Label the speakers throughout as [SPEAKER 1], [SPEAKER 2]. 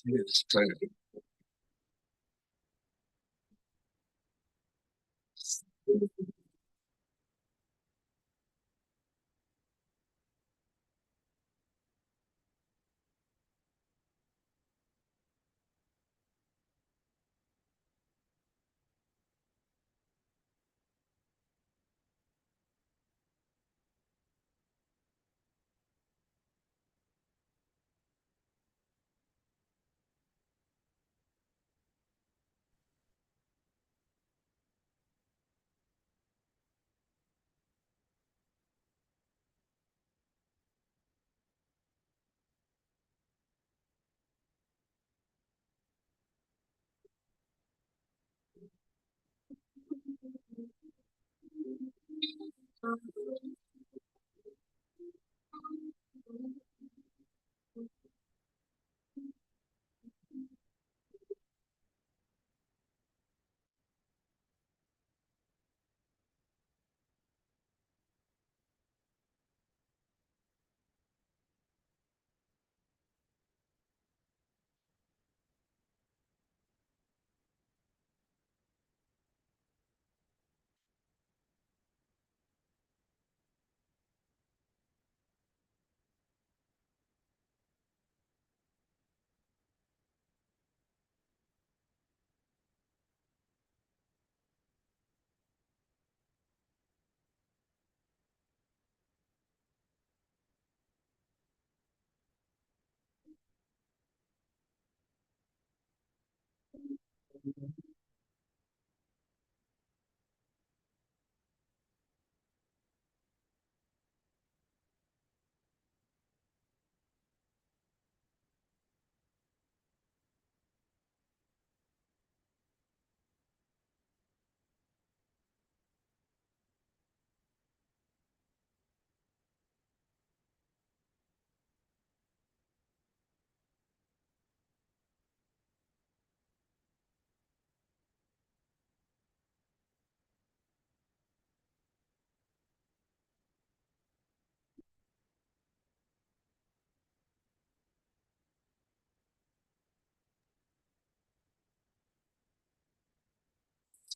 [SPEAKER 1] Yes.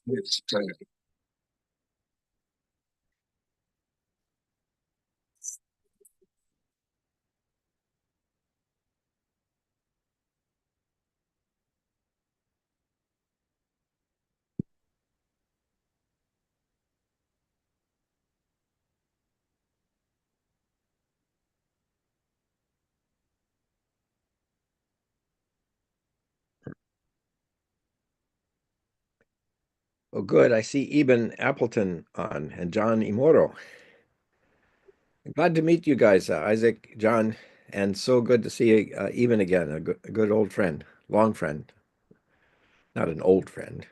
[SPEAKER 1] Yes.
[SPEAKER 2] Oh, good. I see Eben Appleton on and John Imoro. Glad to meet you guys, Isaac, John, and so good to see Eben again, a good old friend, long friend, not an old friend.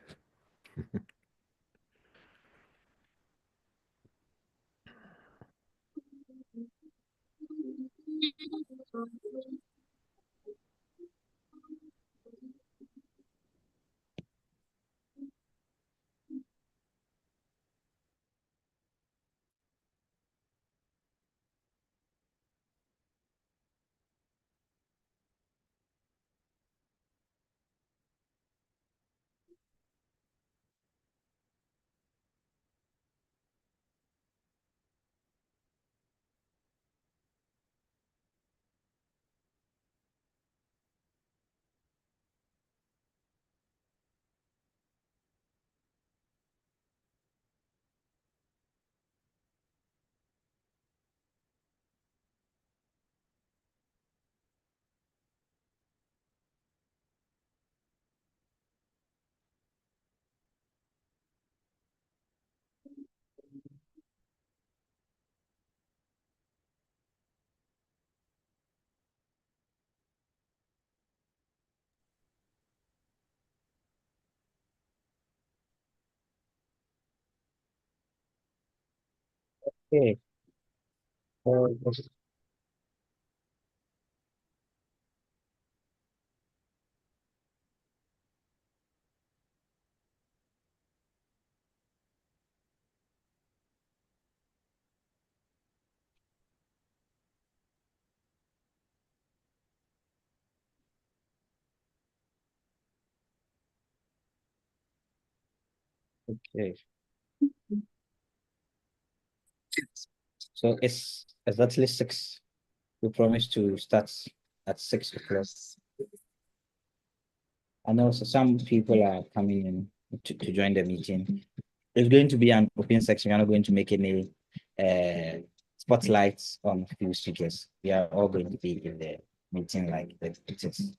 [SPEAKER 2] Okay.
[SPEAKER 1] Okay. So it's exactly six. We promised to start at 6 o'clock. I know some people are coming in to join the meeting. It's going to be an open section. We're not going to make any spotlights on few speakers. We are all going to be in the meeting like that it is.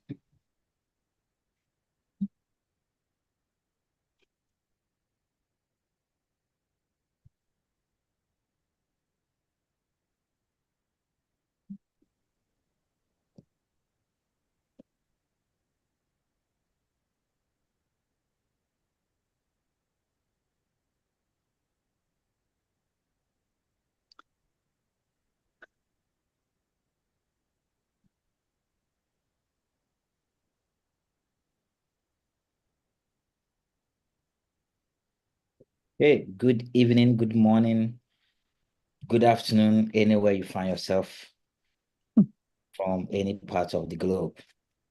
[SPEAKER 1] Hey, good evening, good morning, good afternoon, anywhere you find yourself from any part of the globe.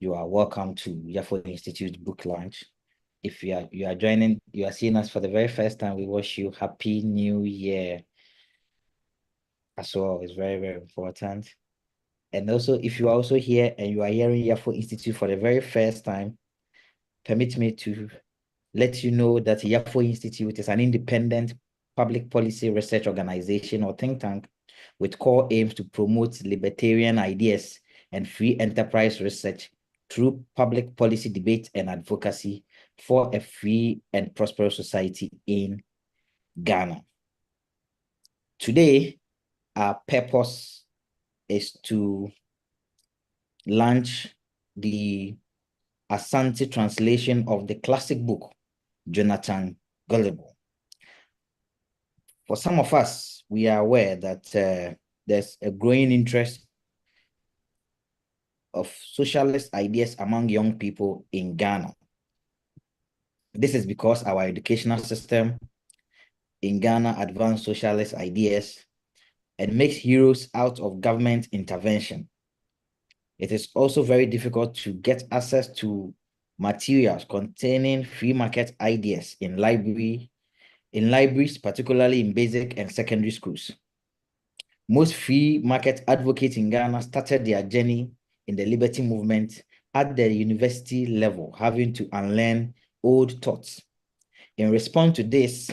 [SPEAKER 1] You are welcome to YAFO Institute book launch. If you are joining, you are seeing us for the very first time, we wish you Happy New Year as well. It's very, very important. And also, if you are also here and you are hearing YAFO Institute for the very first time, permit me to let you know that YAFO Institute is an independent public policy research organization or think tank with core aims to promote libertarian ideas and free enterprise research through public policy debate and advocacy for a free and prosperous society in Ghana. Today, our purpose is to launch the Asante translation of the classic book, Jonathan Gullible. For some of us, we are aware that there's a growing interest of socialist ideas among young people in Ghana. This is because our educational system in Ghana advances socialist ideas and makes heroes out of government intervention. It is also very difficult to get access to materials containing free market ideas in libraries, particularly in basic and secondary schools. Most free market advocates in Ghana started their journey in the liberty movement at the university level, having to unlearn old thoughts. In response to this,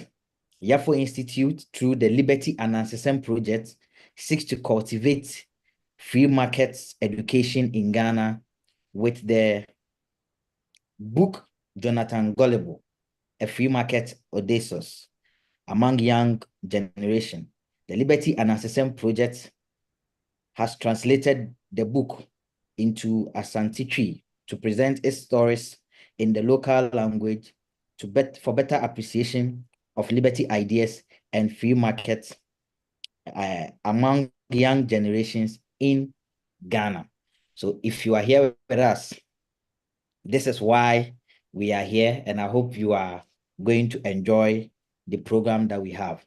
[SPEAKER 1] YAFO Institute, through the Liberty Anansesem project, seeks to cultivate free market education in Ghana with the book Jonathan Gullible, A Free Market Odyssey among young generation. The Liberty Anansesem project has translated the book into Asante Twi to present its stories in the local language for better appreciation of liberty ideas and free markets among young generations in Ghana. So if you are here with us, this is why we are here, and I hope you are going to enjoy the program that we have.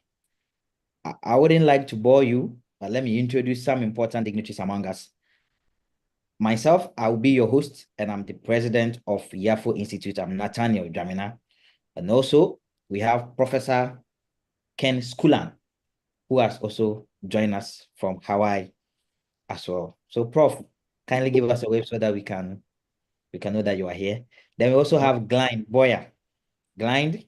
[SPEAKER 1] I wouldn't like to bore you, but let me introduce some important dignitaries among us. Myself, I will be your host, and I'm the president of YAFO Institute. I'm Nathaniel Jamina. And also, we have Professor Ken Skulan, who has also joined us from Hawaii as well. So, Prof, kindly give us a wave so that we can know that you are here. Then we also have Glenn Boyer. Glenn,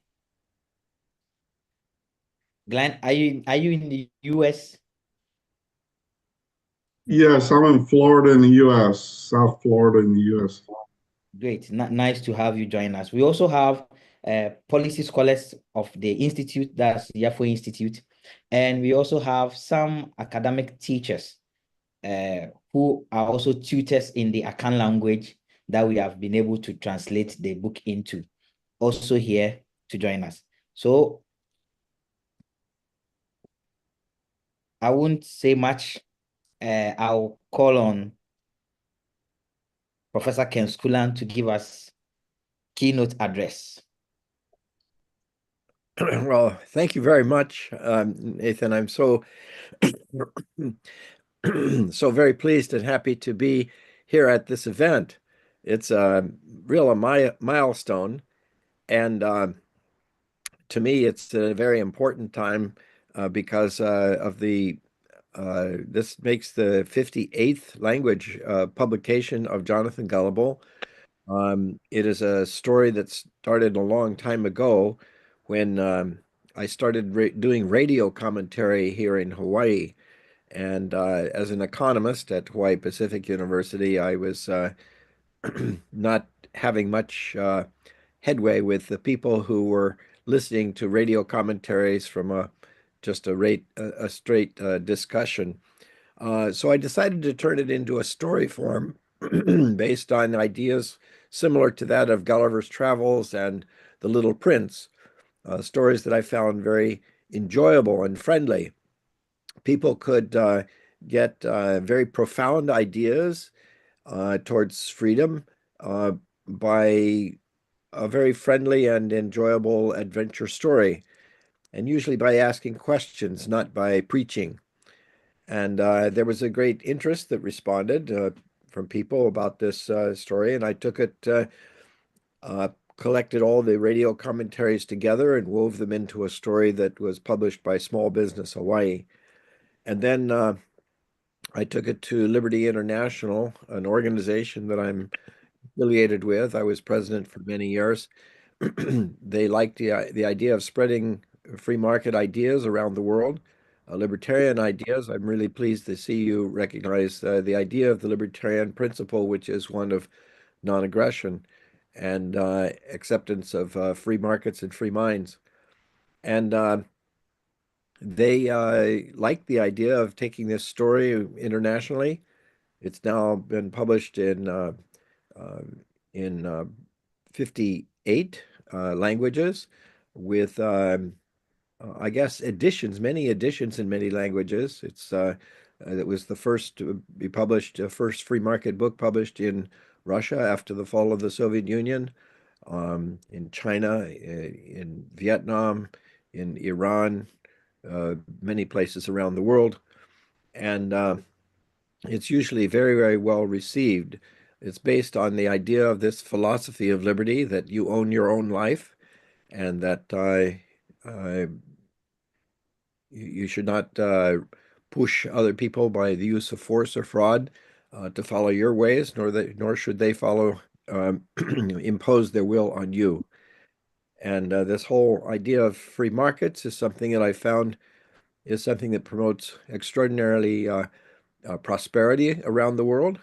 [SPEAKER 1] are you in the US?
[SPEAKER 3] Yes, I'm in Florida in the US, South Florida in the US.
[SPEAKER 1] Great. Nice to have you join us. We also have policy scholars of the Institute, that's YAFO Institute. And we also have some academic teachers who are also tutors in the Akan language that we have been able to translate the book into, also here to join us. So I won't say much. I'll call on Professor Ken Skulan to give us keynote address.
[SPEAKER 2] Well, thank you very much, Nathan. I'm so so very pleased and happy to be here at this event. It's a milestone, and to me, it's a very important time because of this makes the 58th language publication of Jonathan Gullible. It is a story that started a long time ago when I started doing radio commentary here in Hawaii. And as an economist at Hawaii Pacific University, I was not having much headway with the people who were listening to radio commentaries from just a straight discussion. So I decided to turn it into a story form based on ideas similar to that of Gulliver's Travels and The Little Prince, stories that I found very enjoyable and friendly. People could get very profound ideas towards freedom by a very friendly and enjoyable adventure story, and usually by asking questions, not by preaching. And there was a great interest that responded from people about this story, and I took it, collected all the radio commentaries together and wove them into a story that was published by Small Business Hawaii. And then I took it to Liberty International, an organization that I'm affiliated with. I was president for many years. They liked the idea of spreading free market ideas around the world, libertarian ideas. I'm really pleased to see you recognize the idea of the libertarian principle, which is one of non-aggression and acceptance of free markets and free minds. And they liked the idea of taking this story internationally. It's now been published in 58 languages with, I guess, editions, many editions in many languages. It was the first to be published, first free market book published in Russia after the fall of the Soviet Union, in China, in Vietnam, in Iran, many places around the world. And it's usually very, very well received. It's based on the idea of this philosophy of liberty that you own your own life and that you should not push other people by the use of force or fraud to follow your ways, nor should they follow impose their will on you. And this whole idea of free markets is something that I found is something that promotes extraordinarily prosperity around the world,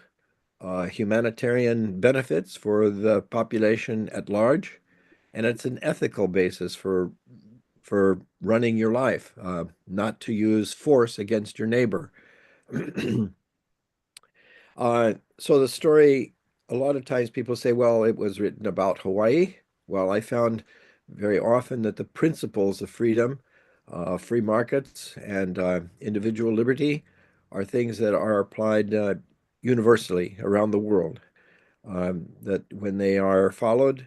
[SPEAKER 2] humanitarian benefits for the population at large, and it's an ethical basis for running your life, not to use force against your neighbor. So the story, a lot of times people say, well, it was written about Hawaii. Well, I found very often that the principles of freedom, free markets, and individual liberty are things that are applied universally around the world. That when they are followed,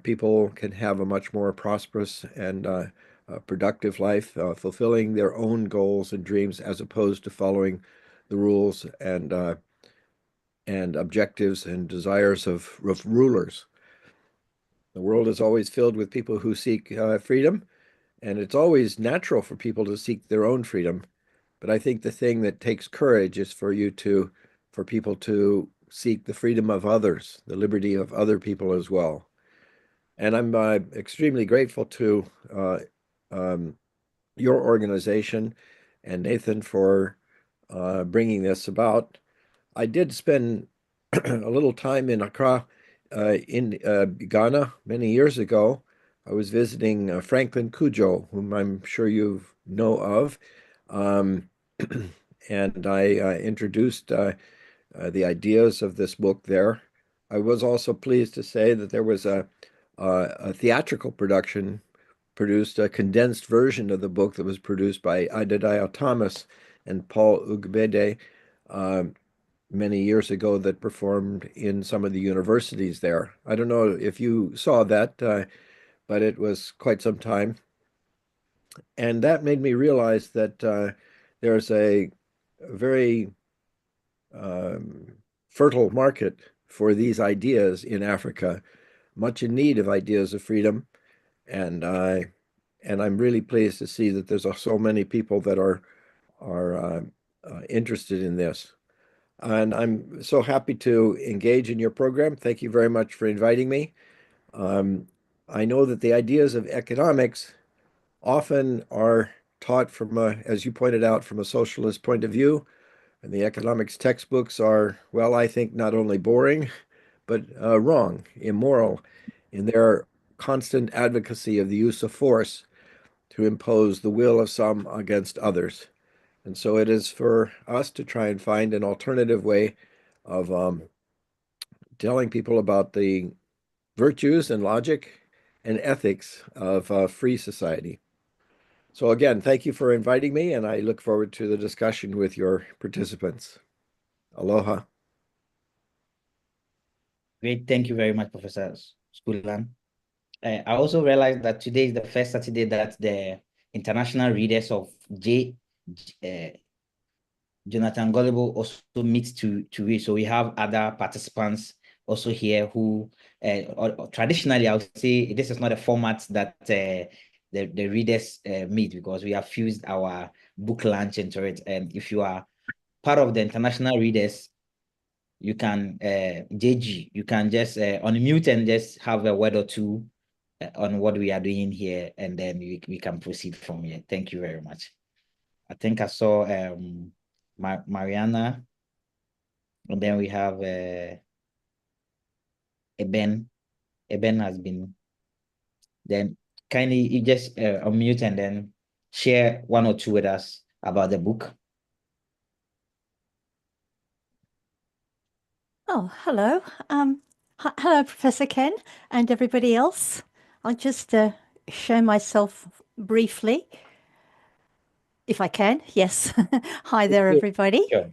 [SPEAKER 2] people can have a much more prosperous and productive life, fulfilling their own goals and dreams as opposed to following the rules and objectives and desires of rulers. The world is always filled with people who seek freedom, and it's always natural for people to seek their own freedom. But I think the thing that takes courage is for people to seek the freedom of others, the liberty of other people as well. And I'm extremely grateful to your organization and Nathan for bringing this about. I did spend a little time in Accra, in Ghana, many years ago. I was visiting Franklin Cujo, whom I'm sure you know of, and I introduced the ideas of this book there. I was also pleased to say that there was a theatrical production produced, a condensed version of the book that was produced by Idediah Thomas and Paul Ugbede many years ago that performed in some of the universities there. I don't know if you saw that, but it was quite some time. And that made me realize that there's a very fertile market for these ideas in Africa, much in need of ideas of freedom. And and I'm really pleased to see that there's so many people that are interested in this. And I'm so happy to engage in your program. Thank you very much for inviting me. I know that the ideas of economics often are taught from as you pointed out, from a socialist point of view. And the economics textbooks are, well, I think not only boring, but wrong, immoral in their constant advocacy of the use of force to impose the will of some against others. And so it is for us to try and find an alternative way of telling people about the virtues and logic and ethics of a free society. So again, thank you for inviting me, and I look forward to the discussion with your participants. Aloha.
[SPEAKER 1] Great. Thank you very much, Professor Spulan. I also realized that today is the first Saturday that the international readers of Jonathan Gullible also meets to read. So we have other participants also here who, or traditionally, I would say this is not a format that the readers meet, because we have fused our book lunch into it. And if you are part of the international readers, you can, JG, you can just unmute and just have a word or two on what we are doing here, and then we can proceed from here. Thank you very much. I think I saw Mariana, and then we have Eben. Eben has been, then kindly you just unmute and then share one or two with us about the book.
[SPEAKER 4] Oh, hello. Hello, Professor Ken and everybody else. I'll just show myself briefly, if I can. Yes. Hi there, everybody.
[SPEAKER 1] Sure.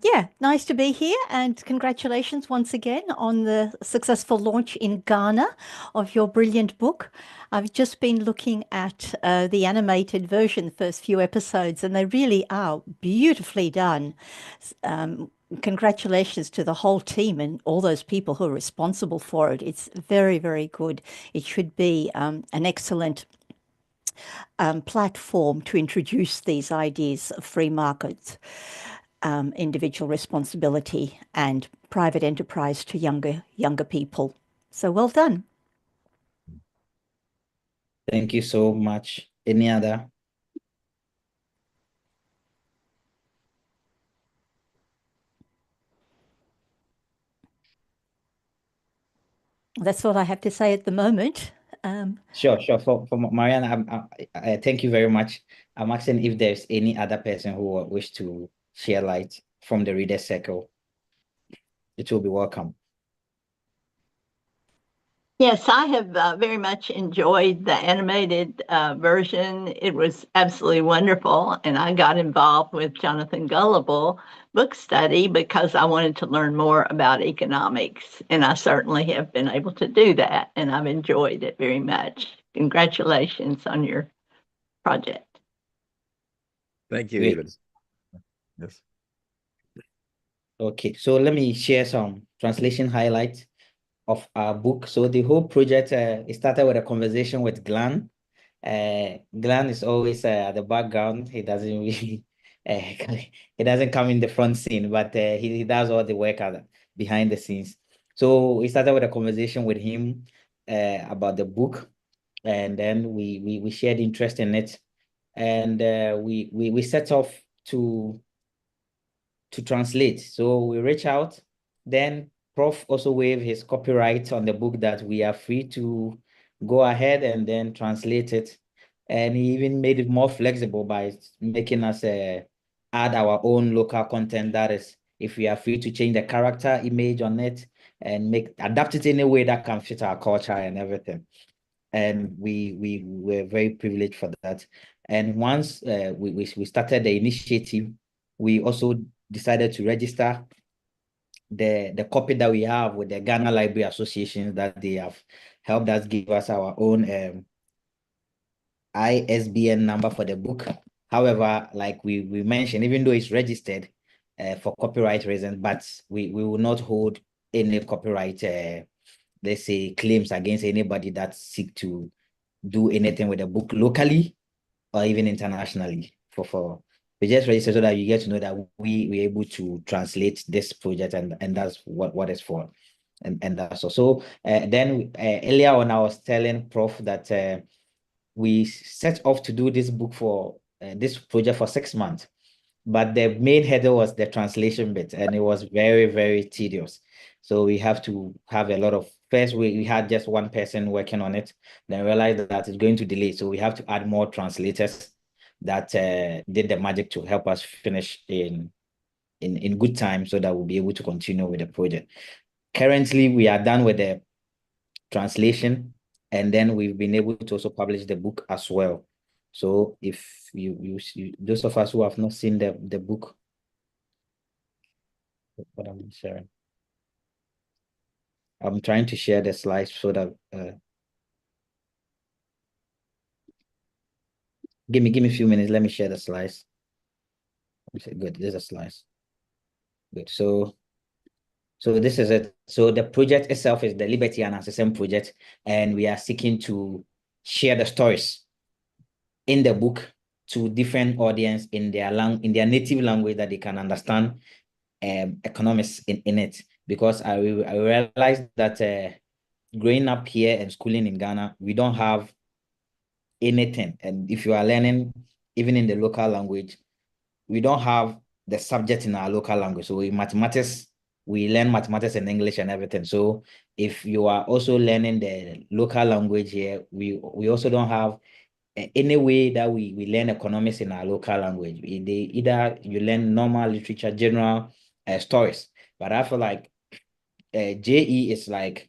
[SPEAKER 4] Yeah, nice to be here, and congratulations once again on the successful launch in Ghana of your brilliant book. I've just been looking at the animated version, the first few episodes, and they really are beautifully done. Congratulations to the whole team and all those people who are responsible for it. It's very, very good. It should be an excellent platform to introduce these ideas of free markets, individual responsibility, and private enterprise to younger people. So well done.
[SPEAKER 1] Thank you so much. Any other?
[SPEAKER 4] That's what I have to say at the moment.
[SPEAKER 1] Sure. For Mariana, I thank you very much. I'm asking if there's any other person who will wish to share light from the reader circle. It will be welcome.
[SPEAKER 5] Yes, I have very much enjoyed the animated version. It was absolutely wonderful. And I got involved with Jonathan Gullible book study because I wanted to learn more about economics. And I certainly have been able to do that. And I've enjoyed it very much. Congratulations on your project.
[SPEAKER 2] Thank you,
[SPEAKER 1] Great.
[SPEAKER 2] Eben. Yes.
[SPEAKER 1] Okay, so let me share some translation highlights of our book. So the whole project it started with a conversation with Glenn. Glenn is always at the background. He doesn't really he doesn't come in the front scene, but he does all the work behind the scenes. So we started with a conversation with him about the book, and then we shared interest in it, and we set off to translate. So we reach out, then Prof also waived his copyright on the book that we are free to go ahead and then translate it. And he even made it more flexible by making us add our own local content. That is, if we are free to change the character image on it and adapt it in a way that can fit our culture and everything. And we were very privileged for that. And once we started the initiative, we also decided to register the copy that we have with the Ghana Library Association, that they have helped us give us our own ISBN number for the book. However, like we mentioned, even though it's registered for copyright reasons, but we will not hold any copyright, let's say, claims against anybody that seek to do anything with the book locally or even internationally. We just register so that you get to know that we're able to translate this project, and that's what it's for. And that's also then earlier on I was telling Prof that we set off to do this book for this project for 6 months, but the main header was the translation bit, and it was very, very tedious. So we have to have a lot of, first we had just one person working on it, then realized that it's going to delay, so we have to add more translators that did the magic to help us finish in good time so that we'll be able to continue with the project. Currently, we are done with the translation, and then we've been able to also publish the book as well. So if you those of us who have not seen the book, what I'm sharing, I'm trying to share the slides so that give me a few minutes. Let me share the slides. Okay, good. There's a slides. Good. So this is it. So the project itself is the Liberty Anansesem project, and we are seeking to share the stories in the book to different audience in their native language that they can understand economics in it. Because I realized that growing up here and schooling in Ghana, we don't have anything. And if you are learning even in the local language, we don't have the subject in our local language. So in mathematics, we learn mathematics and English and everything. So if you are also learning the local language here, we also don't have any way that we learn economics in our local language. Either you learn normal literature, general stories. But I feel like JE is like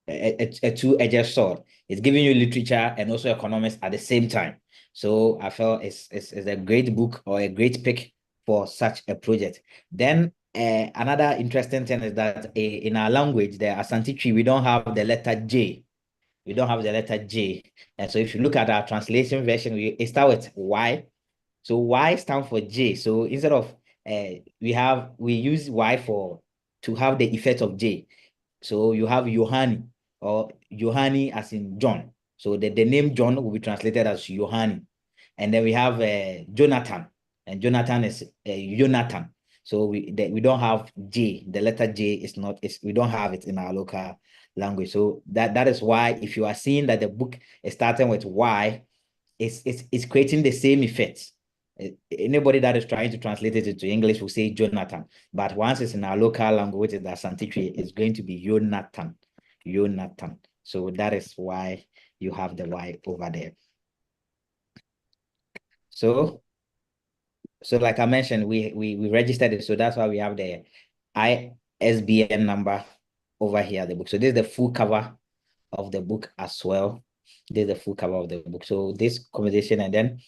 [SPEAKER 1] a two-edged sword. It's giving you literature and also economics at the same time. So I felt it's a great book or a great pick for such a project. Then another interesting thing is that in our language, the Asante Twi, we don't have the letter J. We don't have the letter J. And so if you look at our translation version, it starts with Y. So Y stands for J. So instead of we use Y to have the effect of J. So you have Yohani, or Yohani as in John. So the name John will be translated as Yohani. And then we have Jonathan, and Jonathan is Yonatan. So we don't have J. The letter J is not, we don't have it in our local language. So that is why if you are seeing that the book is starting with Y, it's creating the same effect. Anybody that is trying to translate it into English will say Jonathan, but once it's in our local language, the Asante Twi, it's going to be Yonatan. Yonatan. So that is why you have the Y over there. So like I mentioned, we registered it, so that's why we have the ISBN number over here, the book. So this is the full cover of the book as well. This is the full cover of the book. So this conversation, and then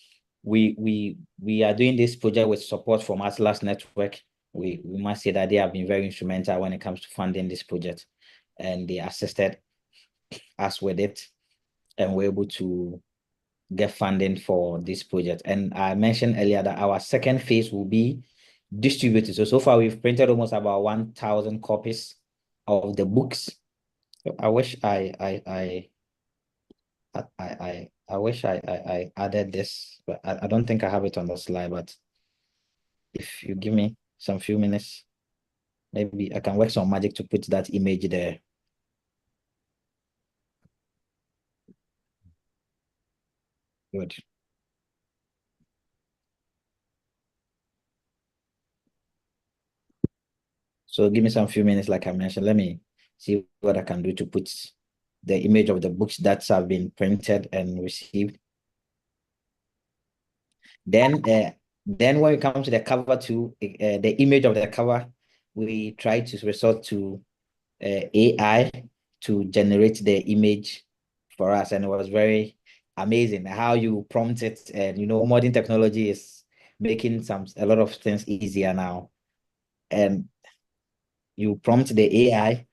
[SPEAKER 1] we are doing this project with support from Atlas Network. We must say that they have been very instrumental when it comes to funding this project, and they assisted us with it, and we're able to get funding for this project. And I mentioned earlier that our second phase will be distributed. So far we've printed almost about 1,000 copies of the books. I wish I wish I added this, but I don't think I have it on the slide. But if you give me some few minutes, maybe I can work some magic to put that image there. Good. So give me some few minutes, like I mentioned. Let me see what I can do to put the image of the books that have been printed and received. Then when we come to the cover the image of the cover, we try to resort to AI to generate the image for us, and it was very amazing how you prompt it. And modern technology is making a lot of things easier now. And you prompt the AI.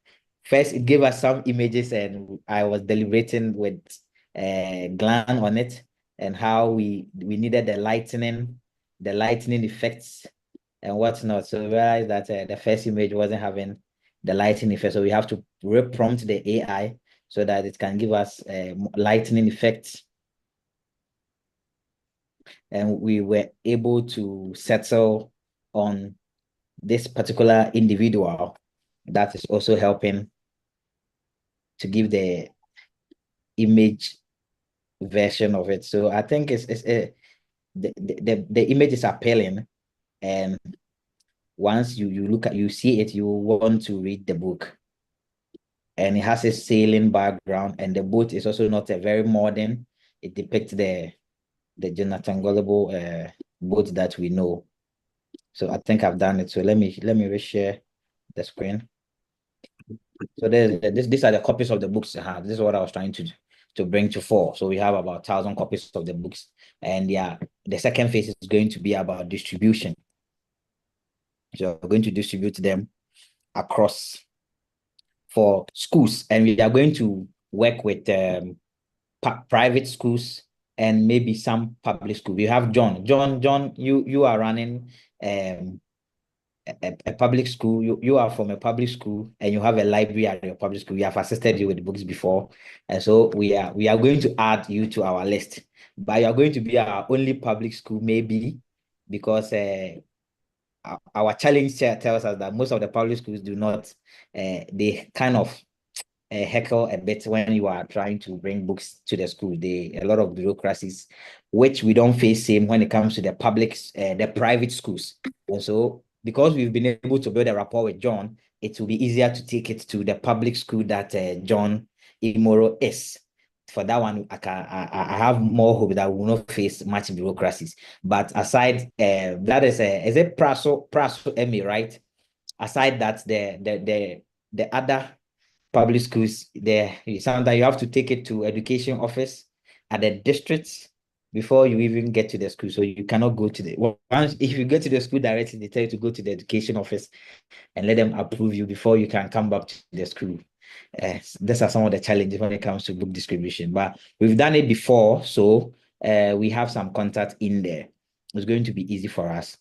[SPEAKER 1] First, it gave us some images, and I was deliberating with Glenn on it, and how we needed the lightning effects and whatnot. So we realized that the first image wasn't having the lighting effect. So we have to re-prompt the AI so that it can give us lightning effects. And we were able to settle on this particular individual that is also helping to give the image version of it. So I think the image is appealing, and once you see it, you want to read the book. And it has a sailing background, and the boat is also not a very modern. It depicts the Jonathan Gullible boat that we know. So I think I've done it. So let me reshare the screen. So these are the copies of the books I have. This is what I was trying to bring to fore. So we have about 1,000 copies of the books, and yeah, the second phase is going to be about distribution. So we're going to distribute them across for schools, and we are going to work with private schools and maybe some public school. We have John. You are running a public school. You are from a public school, and you have a library at your public school. We have assisted you with the books before, and so we are going to add you to our list. But you are going to be our only public school, maybe, because our challenge tells us that most of the public schools do not. They kind of heckle a bit when you are trying to bring books to the school. A lot of bureaucracies, which we don't face same when it comes to the the private schools. And so, because we've been able to build a rapport with John, it will be easier to take it to the public school that John Imoro is. For that one, I have more hope that we will not face much bureaucracies. But aside, that is it Praso Emmy, right? Aside that, the other public schools, there sometimes you have to take it to education office at the districts before you even get to the school. So you cannot go to once if you get to the school directly, they tell you to go to the education office and let them approve you before you can come back to the school. These are some of the challenges when it comes to book distribution, but we've done it before, so we have some contact in there. It's going to be easy for us.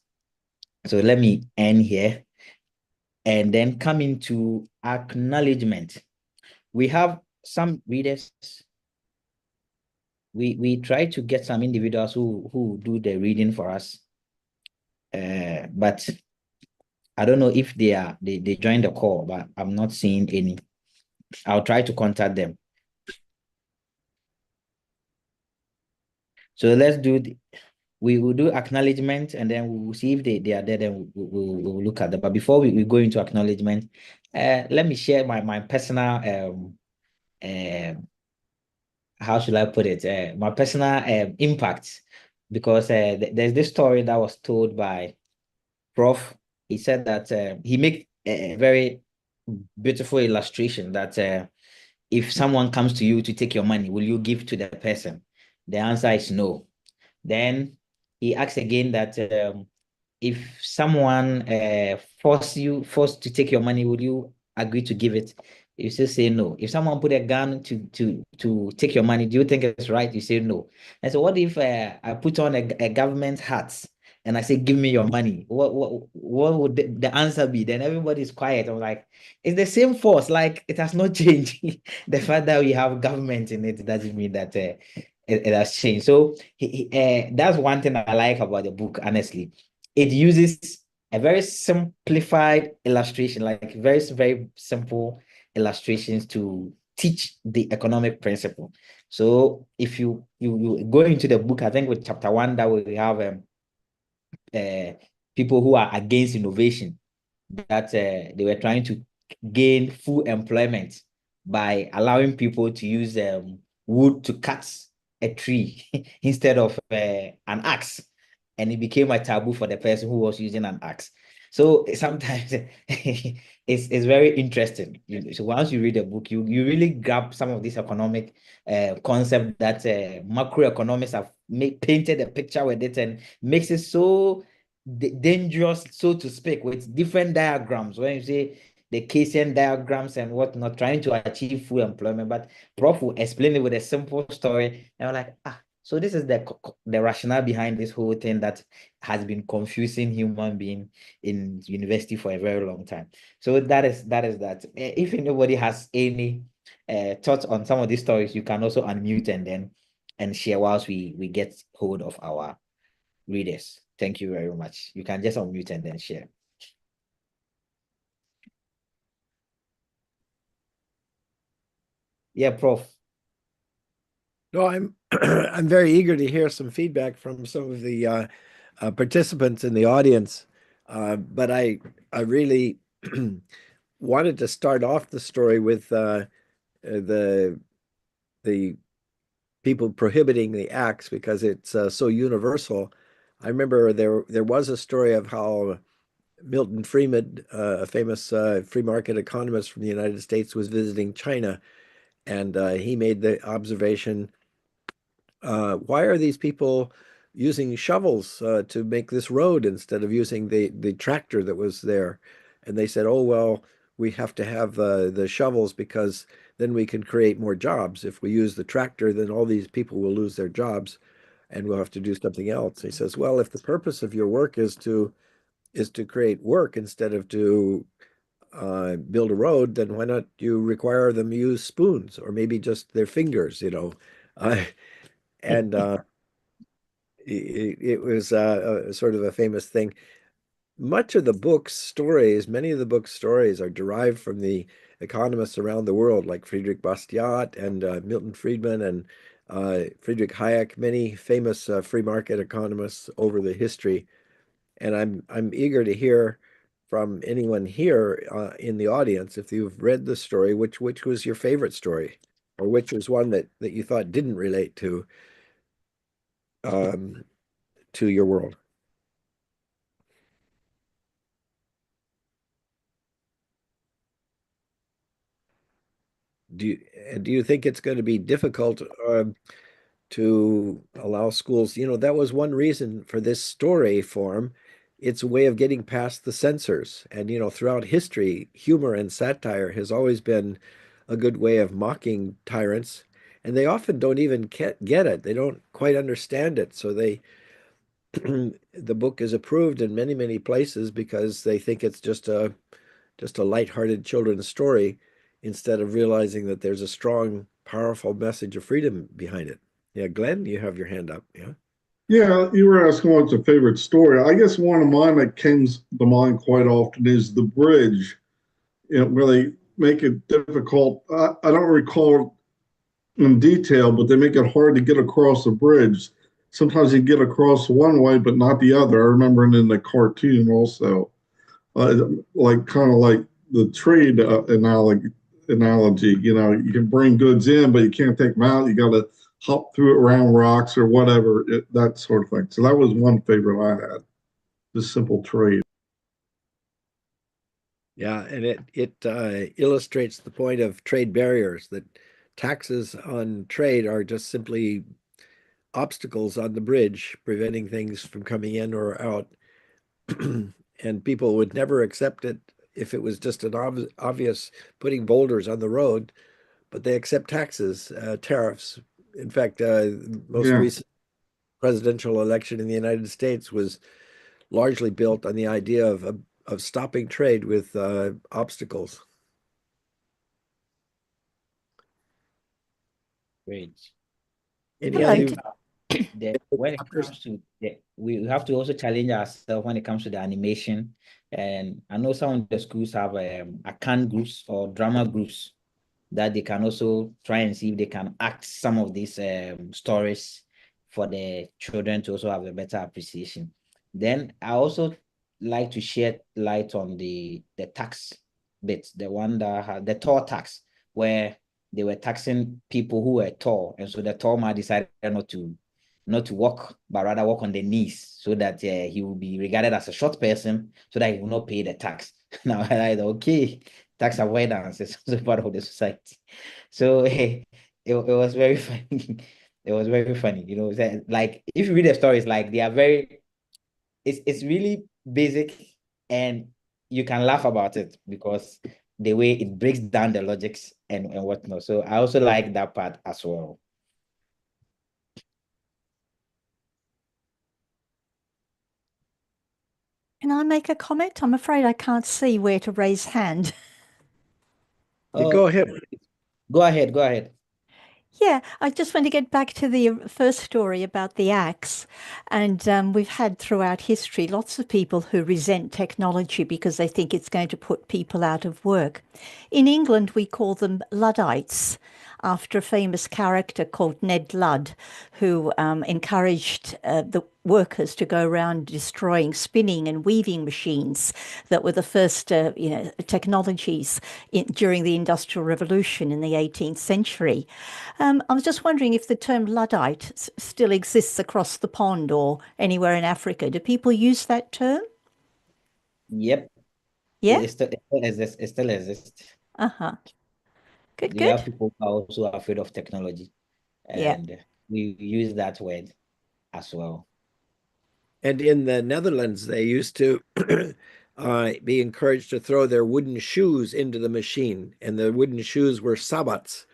[SPEAKER 1] So let me end here and then come into acknowledgement. We have some readers. We try to get some individuals who do the reading for us, but I don't know if they joined the call, but I'm not seeing any. I'll try to contact them. So let's do we will do acknowledgement, and then we will see if they are there, then we'll look at them. But before we go into acknowledgement, let me share my personal how should I put it? My personal impact, because there's this story that was told by Prof. He said that he made a very beautiful illustration that if someone comes to you to take your money, will you give to the person? The answer is no. Then he asks again that if someone forced to take your money, would you agree to give it? You still say no. If someone put a gun to take your money, do you think it's right? You say no. And so what if I put on a government hat and I say, give me your money? What would the answer be? Then everybody's quiet. I'm like, it's the same force. Like, it has not changed. The fact that we have government in it doesn't mean that it has changed. So that's one thing I like about the book, honestly. It uses a very simplified illustration, like very, very simple illustrations to teach the economic principle. So if you go into the book, I think with chapter 1, that we have people who are against innovation, that they were trying to gain full employment by allowing people to use wood to cut a tree instead of an axe. And it became a taboo for the person who was using an axe. So sometimes it's very interesting. So once you read a book, you really grab some of this economic concept that macroeconomists have painted a picture with it, and makes it so dangerous, so to speak, with different diagrams. When you say the Keynesian diagrams and whatnot, trying to achieve full employment, but Prof will explain it with a simple story, and I'm like, so this is the rationale behind this whole thing that has been confusing human being in university for a very long time. So that is that. If anybody has any thoughts on some of these stories, you can also unmute and share whilst we get hold of our readers. Thank you very much. You can just unmute and then share. Yeah, Prof.
[SPEAKER 2] No, I'm I'm very eager to hear some feedback from some of the participants in the audience, but I really wanted to start off the story with the people prohibiting the acts because it's so universal. I remember there was a story of how Milton Friedman, a famous free market economist from the United States, was visiting China, and he made the observation, why are these people using shovels to make this road instead of using the tractor that was there? And they said, oh, well, we have to have the shovels because then we can create more jobs. If we use the tractor, then all these people will lose their jobs and we'll have to do something else. He says, well, if the purpose of your work is to create work instead of to build a road, then why not you require them use spoons or maybe just their fingers, you know? And it was a sort of a famous thing. Much of the book's stories, many of the book's stories are derived from the economists around the world, like Friedrich Bastiat and Milton Friedman and Friedrich Hayek, many famous free market economists over the history. And I'm eager to hear from anyone here in the audience, if you've read the story, which was your favorite story, or which was one that you thought didn't relate to your world. Do you think it's going to be difficult to allow schools? You know, that was one reason for this story form. It's a way of getting past the censors. And, you know, throughout history, humor and satire has always been a good way of mocking tyrants. And they often don't even get it. They don't quite understand it. So they the book is approved in many, many places because they think it's just a lighthearted children's story instead of realizing that there's a strong, powerful message of freedom behind it. Yeah, Glenn, you have your hand up. Yeah.
[SPEAKER 3] Yeah, you were asking what's your favorite story. I guess one of mine that comes to mind quite often is The Bridge, where they make it difficult. I don't recall in detail, but they make it hard to get across the bridge. Sometimes you get across one way, but not the other. I remember it in the cartoon also, like kind of like the trade analogy. You know, you can bring goods in, but you can't take them out. You got to hop through it around rocks or whatever, that sort of thing. So that was one favorite I had, the simple trade.
[SPEAKER 2] Yeah, and it illustrates the point of trade barriers, that taxes on trade are just simply obstacles on the bridge, preventing things from coming in or out. And people would never accept it if it was just an obvious putting boulders on the road, but they accept taxes, tariffs. In fact, most
[SPEAKER 3] Yeah.
[SPEAKER 2] recent presidential election in the United States was largely built on the idea of stopping trade with obstacles.
[SPEAKER 1] Great.
[SPEAKER 2] Any
[SPEAKER 4] Hello.
[SPEAKER 1] When it comes to we have to also challenge ourselves when it comes to the animation. And I know some of the schools have account groups or drama groups that they can also try and see if they can act some of these stories for the children to also have a better appreciation. Then I also like to shed light on the tax bit, the one that had the toll tax, where they were taxing people who were tall, and so the tall man decided not to walk, but rather walk on the knees so that he will be regarded as a short person so that he will not pay the tax. Now, I like, okay, tax avoidance is also part of the society. So it was very funny. It was very funny. You know, like if you read the stories, like they are very, it's really basic and you can laugh about it because the way it breaks down the logics and whatnot. So I also like that part as well.
[SPEAKER 4] Can I make a comment? I'm afraid I can't see where to raise hand.
[SPEAKER 2] You go ahead.
[SPEAKER 1] Go ahead, go ahead.
[SPEAKER 4] Yeah, I just want to get back to the first story about the axe. And we've had throughout history lots of people who resent technology because they think it's going to put people out of work. In England, we call them Luddites, after a famous character called Ned Ludd, who encouraged the workers to go around destroying spinning and weaving machines that were the first technologies during the Industrial Revolution in the 18th century. I was just wondering if the term Luddite still exists across the pond or anywhere in Africa. Do people use that term?
[SPEAKER 1] Yep,
[SPEAKER 4] Yeah?
[SPEAKER 1] it still exists.
[SPEAKER 4] Uh-huh. Good,
[SPEAKER 1] You have
[SPEAKER 4] good.
[SPEAKER 1] people who are also afraid of technology,
[SPEAKER 4] Yeah.
[SPEAKER 1] and we use that word as well.
[SPEAKER 2] And in the Netherlands, they used to be encouraged to throw their wooden shoes into the machine, and the wooden shoes were sabbats.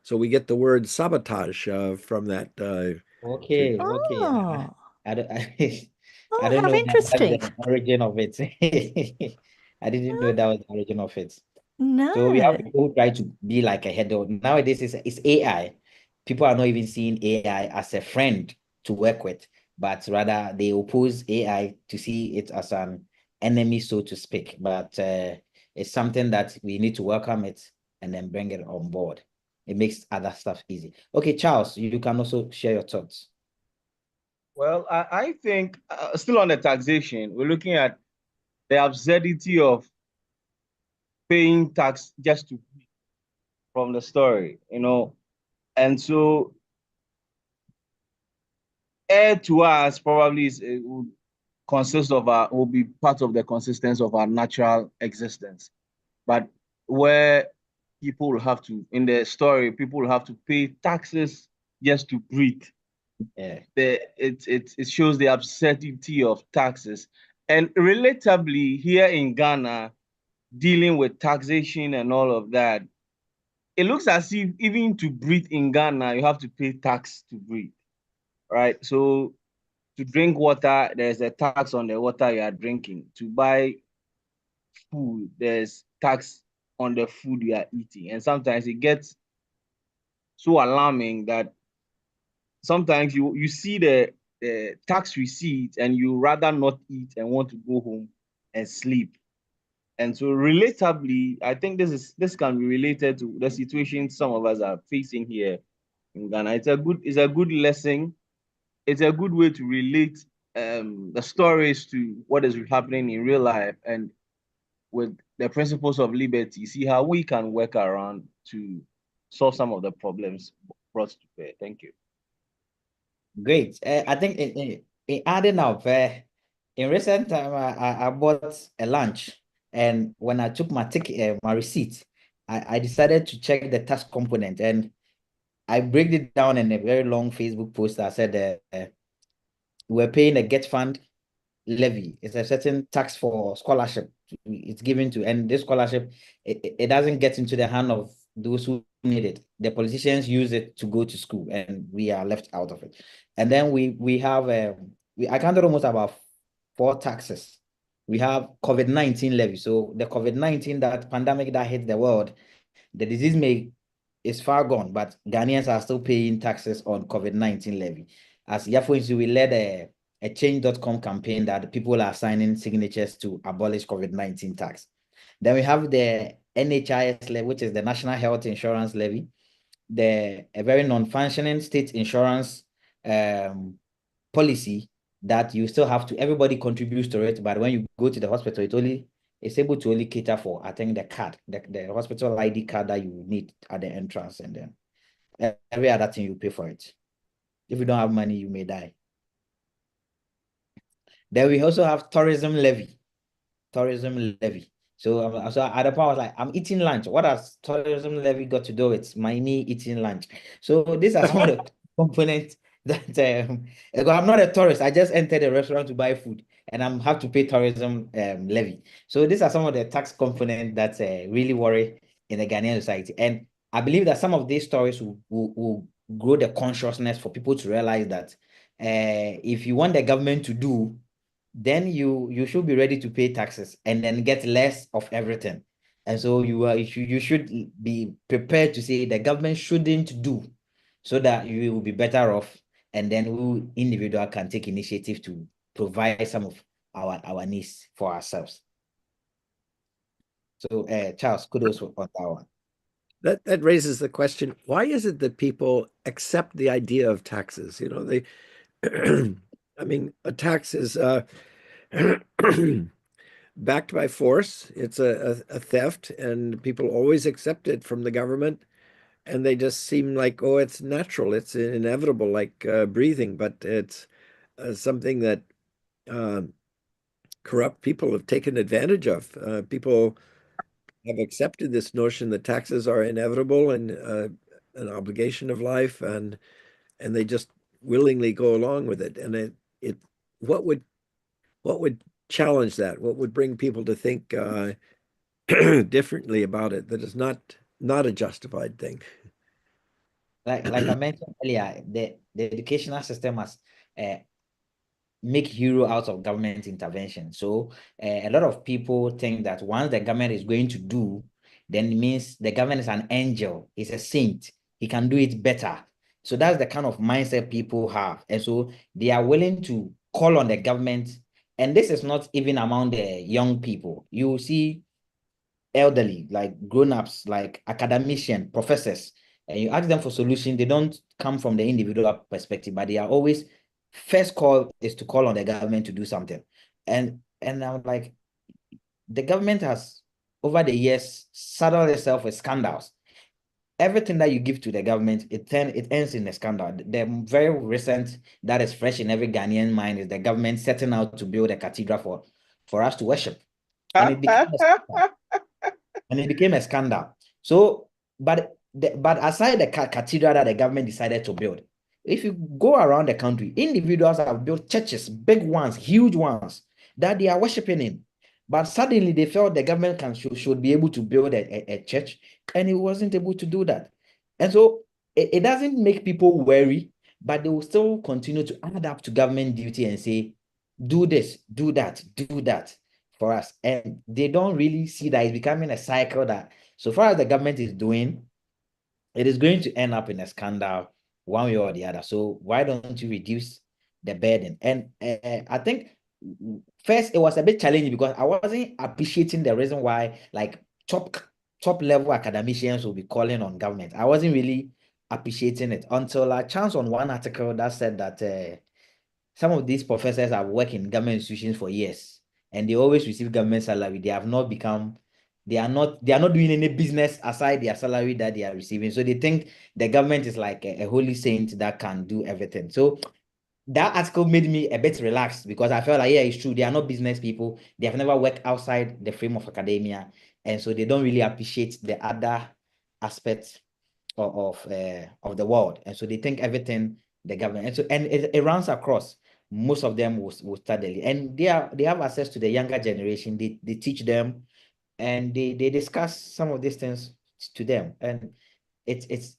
[SPEAKER 2] So we get the word sabotage from that.
[SPEAKER 1] Okay, okay.
[SPEAKER 4] Oh,
[SPEAKER 1] I don't, I
[SPEAKER 4] oh,
[SPEAKER 1] don't
[SPEAKER 4] how
[SPEAKER 1] know that that's
[SPEAKER 4] interesting.
[SPEAKER 1] the origin of it. I didn't know that was the origin of it. So we have
[SPEAKER 4] No.
[SPEAKER 1] people who try to be like a header. Nowadays, it's AI. People are not even seeing AI as a friend to work with, but rather they oppose AI to see it as an enemy, so to speak. But it's something that we need to welcome it and then bring it on board. It makes other stuff easy. Okay, Charles, you can also share your thoughts.
[SPEAKER 6] Well, I think still on the taxation, we're looking at the absurdity of paying tax just to from the story, and so air to us probably will consist of will be part of the consistence of our natural existence, but where people will have to in the story, people will have to pay taxes just to breathe.
[SPEAKER 1] Yeah.
[SPEAKER 6] It shows the absurdity of taxes. And relatably, here in Ghana, dealing with taxation and all of that, it looks as if even to breathe in Ghana, you have to pay tax to breathe, right? So to drink water, there's a tax on the water you are drinking. To buy food, there's tax on the food you are eating. And sometimes it gets so alarming that sometimes you see the tax receipt and you rather not eat and want to go home and sleep. And so relatably, I think this can be related to the situation some of us are facing here in Ghana. It's a good lesson. It's a good way to relate the stories to what is happening in real life and with the principles of liberty, see how we can work around to solve some of the problems brought to bear. Thank you.
[SPEAKER 1] Great. I think in adding up, in recent time, I bought a lunch, and when I took my ticket, my receipt, I decided to check the tax component, and I break it down in a very long Facebook post. I said we're paying a get fund levy. It's a certain tax for scholarship. It's given to, and this scholarship, it doesn't get into the hand of those who need it. The politicians use it to go to school, and we are left out of it. And then we have I counted almost about 4 taxes. We have COVID-19 levy. So the COVID-19 that pandemic that hit the world, the disease is far gone, but Ghanaians are still paying taxes on COVID-19 levy. As YAFO Institute, we led a change.com campaign that people are signing signatures to abolish COVID-19 tax. Then we have the NHIS levy, which is the National Health Insurance Levy, a very non-functioning state insurance policy that you still have to, everybody contributes to it, but when you go to the hospital, it's able to only cater for, I think, the card, the hospital ID card that you need at the entrance, and then every other thing you pay for it. If you don't have money, you may die. Then we also have tourism levy. So at the point, I was like, I'm eating lunch. What has tourism levy got to do with me eating lunch? So these are some of the components that I'm not a tourist. I just entered a restaurant to buy food, and I'm have to pay tourism levy. So these are some of the tax components that really worry in the Ghanaian society. And I believe that some of these stories will grow the consciousness for people to realize that if you want the government to do, then you should be ready to pay taxes and then get less of everything. And so you should be prepared to say the government shouldn't do, so that you will be better off, and then we individual can take initiative to provide some of our needs for ourselves. So Charles, kudos on that one.
[SPEAKER 2] That raises the question, why is it that people accept the idea of taxes? You know, they I mean, a tax is backed by force. It's a theft, and people always accept it from the government, and they just seem like, oh, it's natural, it's inevitable, like breathing, but it's something that corrupt people have taken advantage of. People have accepted this notion that taxes are inevitable and an obligation of life, and they just willingly go along with it. And it what would challenge that? What would bring people to think differently about it, that is not a justified thing?
[SPEAKER 1] Like I mentioned earlier, the educational system has make hero out of government intervention. So a lot of people think that once the government is going to do, then it means the government is an angel, is a saint. He can do it better. So that's the kind of mindset people have. And so they are willing to call on the government. And this is not even among the young people. You see elderly, like grown-ups, like academicians, professors, and you ask them for solution, they don't come from the individual perspective, but they are always, first call is to call on the government to do something. And I'm like, the government has over the years saddled itself with scandals. Everything that you give to the government, it ends in a scandal. The very recent that is fresh in every Ghanaian mind is the government setting out to build a cathedral for us to worship. And it became a scandal. And it became a scandal. So, but aside the cathedral that the government decided to build, if you go around the country, individuals have built churches, big ones, huge ones, that they are worshiping in. But suddenly they felt the government should be able to build a church, and it wasn't able to do that. And so it doesn't make people worry, but they will still continue to add up to government duty and say, do this, do that, do that for us. And they don't really see that it's becoming a cycle that, so far as the government is doing, it is going to end up in a scandal one way or the other. So why don't you reduce the burden? And I think first it was a bit challenging because I wasn't appreciating the reason why like top level academicians will be calling on government. I wasn't really appreciating it until I chanced on one article that said that some of these professors have worked in government institutions for years and they always receive government salary. They are not doing any business aside their salary that they are receiving. So they think the government is like a holy saint that can do everything. So that article made me a bit relaxed because I felt like, yeah, it's true. They are not business people. They have never worked outside the frame of academia. And so they don't really appreciate the other aspects of the world. And so they think everything the government, and so it runs across. Most of them will study, and they have access to the younger generation. They teach them, and they discuss some of these things to them, and it's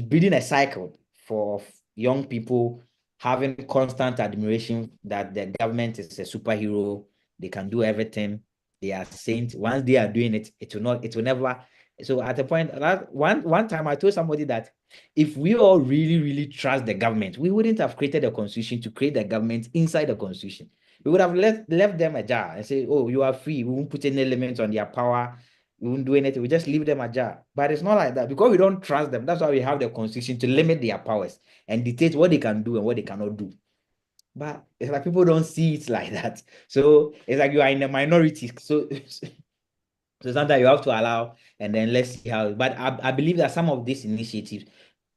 [SPEAKER 1] building a cycle for young people having constant admiration that the government is a superhero. They can do everything. They are saints. Once they are doing it, it will never. So at the point that one time I told somebody that if we all really, really trust the government, we wouldn't have created a constitution to create the government inside the constitution. We would have left them ajar and say, oh, you are free. We won't put any limits on their power. We won't do anything. We just leave them ajar. But it's not like that because we don't trust them. That's why we have the constitution to limit their powers and dictate what they can do and what they cannot do. But it's like people don't see it like that. So it's like you are in the minority. So sometimes you have to allow and then let's see how. But I believe that some of these initiatives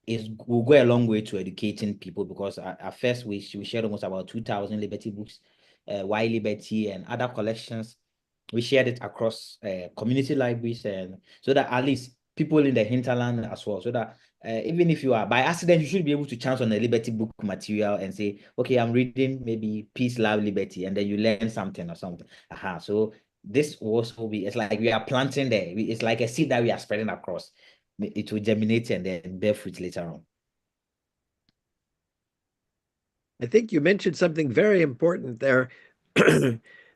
[SPEAKER 1] will go a long way to educating people because at first we shared almost about 2,000 Liberty books, Y Liberty and other collections. We shared it across community libraries, and so that at least people in the hinterland as well, so that even if you are by accident, you should be able to chance on a Liberty book material and say, okay, I'm reading maybe Peace, Love, Liberty, and then you learn something or something. So this also be, it's like we are planting there. It's like a seed that we are spreading across. It will germinate and then bear fruit later on.
[SPEAKER 2] I think you mentioned something very important there.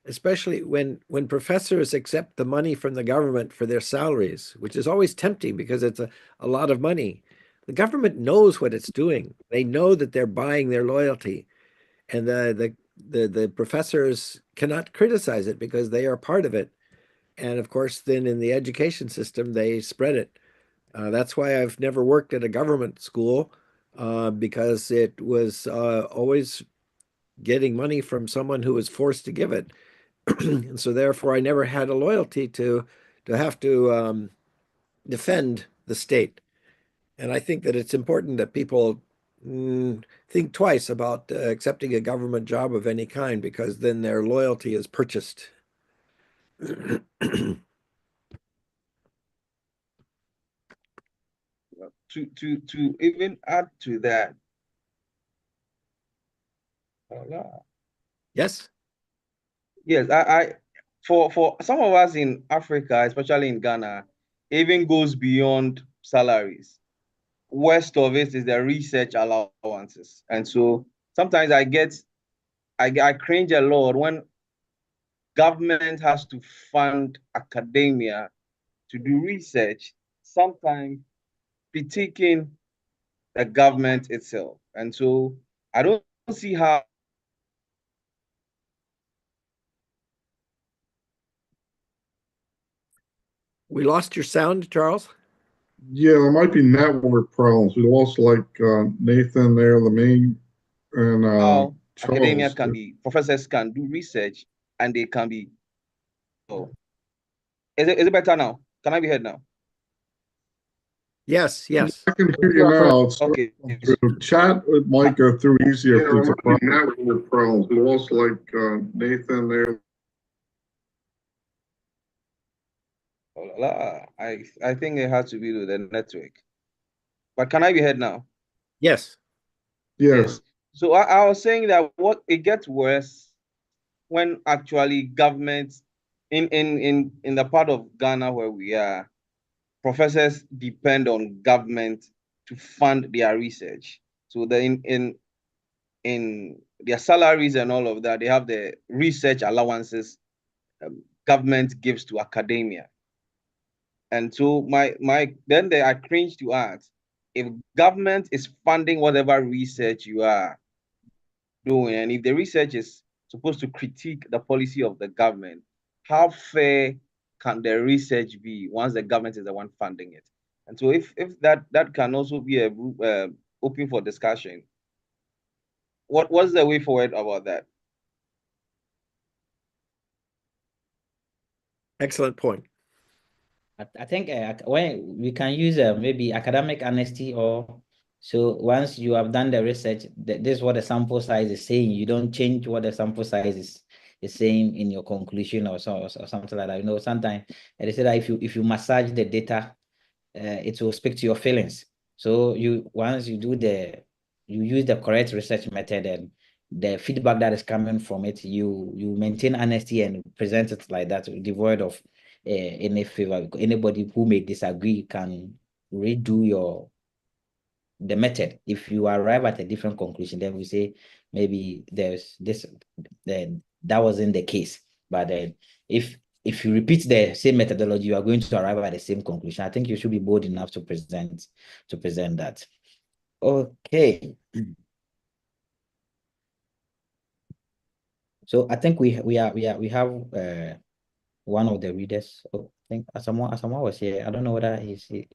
[SPEAKER 2] especially when professors accept the money from the government for their salaries, which is always tempting because it's a lot of money. The government knows what it's doing. They know that they're buying their loyalty, and the professors cannot criticize it because they are part of it. And of course, then in the education system, they spread it. That's why I've never worked at a government school, because it was always getting money from someone who was forced to give it. And so therefore I never had a loyalty to have to defend the state. And I think that it's important that people think twice about accepting a government job of any kind, because then their loyalty is purchased.
[SPEAKER 6] To even add to that,
[SPEAKER 2] Yes.
[SPEAKER 6] yes, I for some of us in Africa, especially in Ghana, even goes beyond salaries. Worst of it is the research allowances, and so sometimes I cringe a lot when government has to fund academia to do research, sometimes critiquing the government itself. And so I don't see how
[SPEAKER 2] We lost your sound, Charles.
[SPEAKER 3] Yeah, there might be network problems. We lost like Nathan there, the main, and
[SPEAKER 6] how academia
[SPEAKER 3] Charles.
[SPEAKER 6] can be, professors can do research and they can be. Oh, is it better now? Can I be heard now?
[SPEAKER 2] Yes, yes.
[SPEAKER 3] I can hear you now. It's
[SPEAKER 6] Okay.
[SPEAKER 3] through chat. It might go through easier if there's a problem. Network problems. We lost like Nathan there.
[SPEAKER 6] I think it has to be with the network. But can I be heard now?
[SPEAKER 2] Yes.
[SPEAKER 3] Yes.
[SPEAKER 6] So I was saying that what it gets worse when actually government in the part of Ghana where we are, professors depend on government to fund their research. So the in their salaries and all of that, they have the research allowances government gives to academia. And so then they are cringe to ask, if government is funding whatever research you are doing, and if the research is supposed to critique the policy of the government, how fair can the research be once the government is the one funding it? And so if that can also be a open for discussion, what's the way forward about that?
[SPEAKER 2] Excellent point.
[SPEAKER 1] I think when we can use maybe academic honesty, or so once you have done the research, this is what the sample size is saying. You don't change what the sample size is saying in your conclusion or something like that. You know, sometimes they say that if you massage the data, it will speak to your feelings. So once you use the correct research method, and the feedback that is coming from it, you maintain honesty and present it like that, devoid of any favor. Anybody who may disagree can redo the method. If you arrive at a different conclusion, then we say maybe there's this, then that wasn't the case. But then if you repeat the same methodology, you are going to arrive at the same conclusion. I think you should be bold enough to present that. Okay. So I think we have one of the readers. Oh, I think Asamoah was here. I don't know whether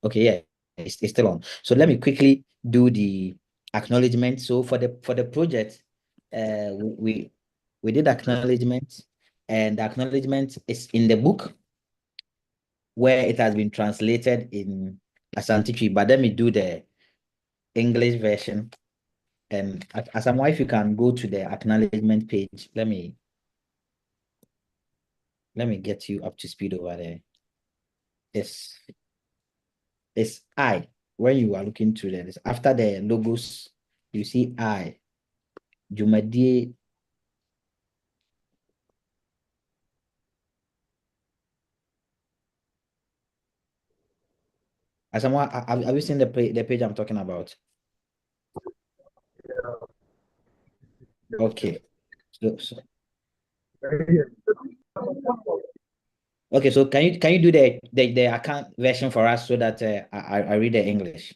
[SPEAKER 1] okay. Yeah, it's still on. So let me quickly do the acknowledgement. So for the project, we did acknowledgement, and the acknowledgement is in the book where it has been translated in Asante Twi. But let me do the English version. And Asamoah, if you can go to the acknowledgement page, let me get you up to speed over there. It's I. When you are looking through this, after the logos, you see I. Jumadi. Asamoah, have you seen the page I'm talking about? Okay. So Okay, so can you do the account version for us so that I read the English?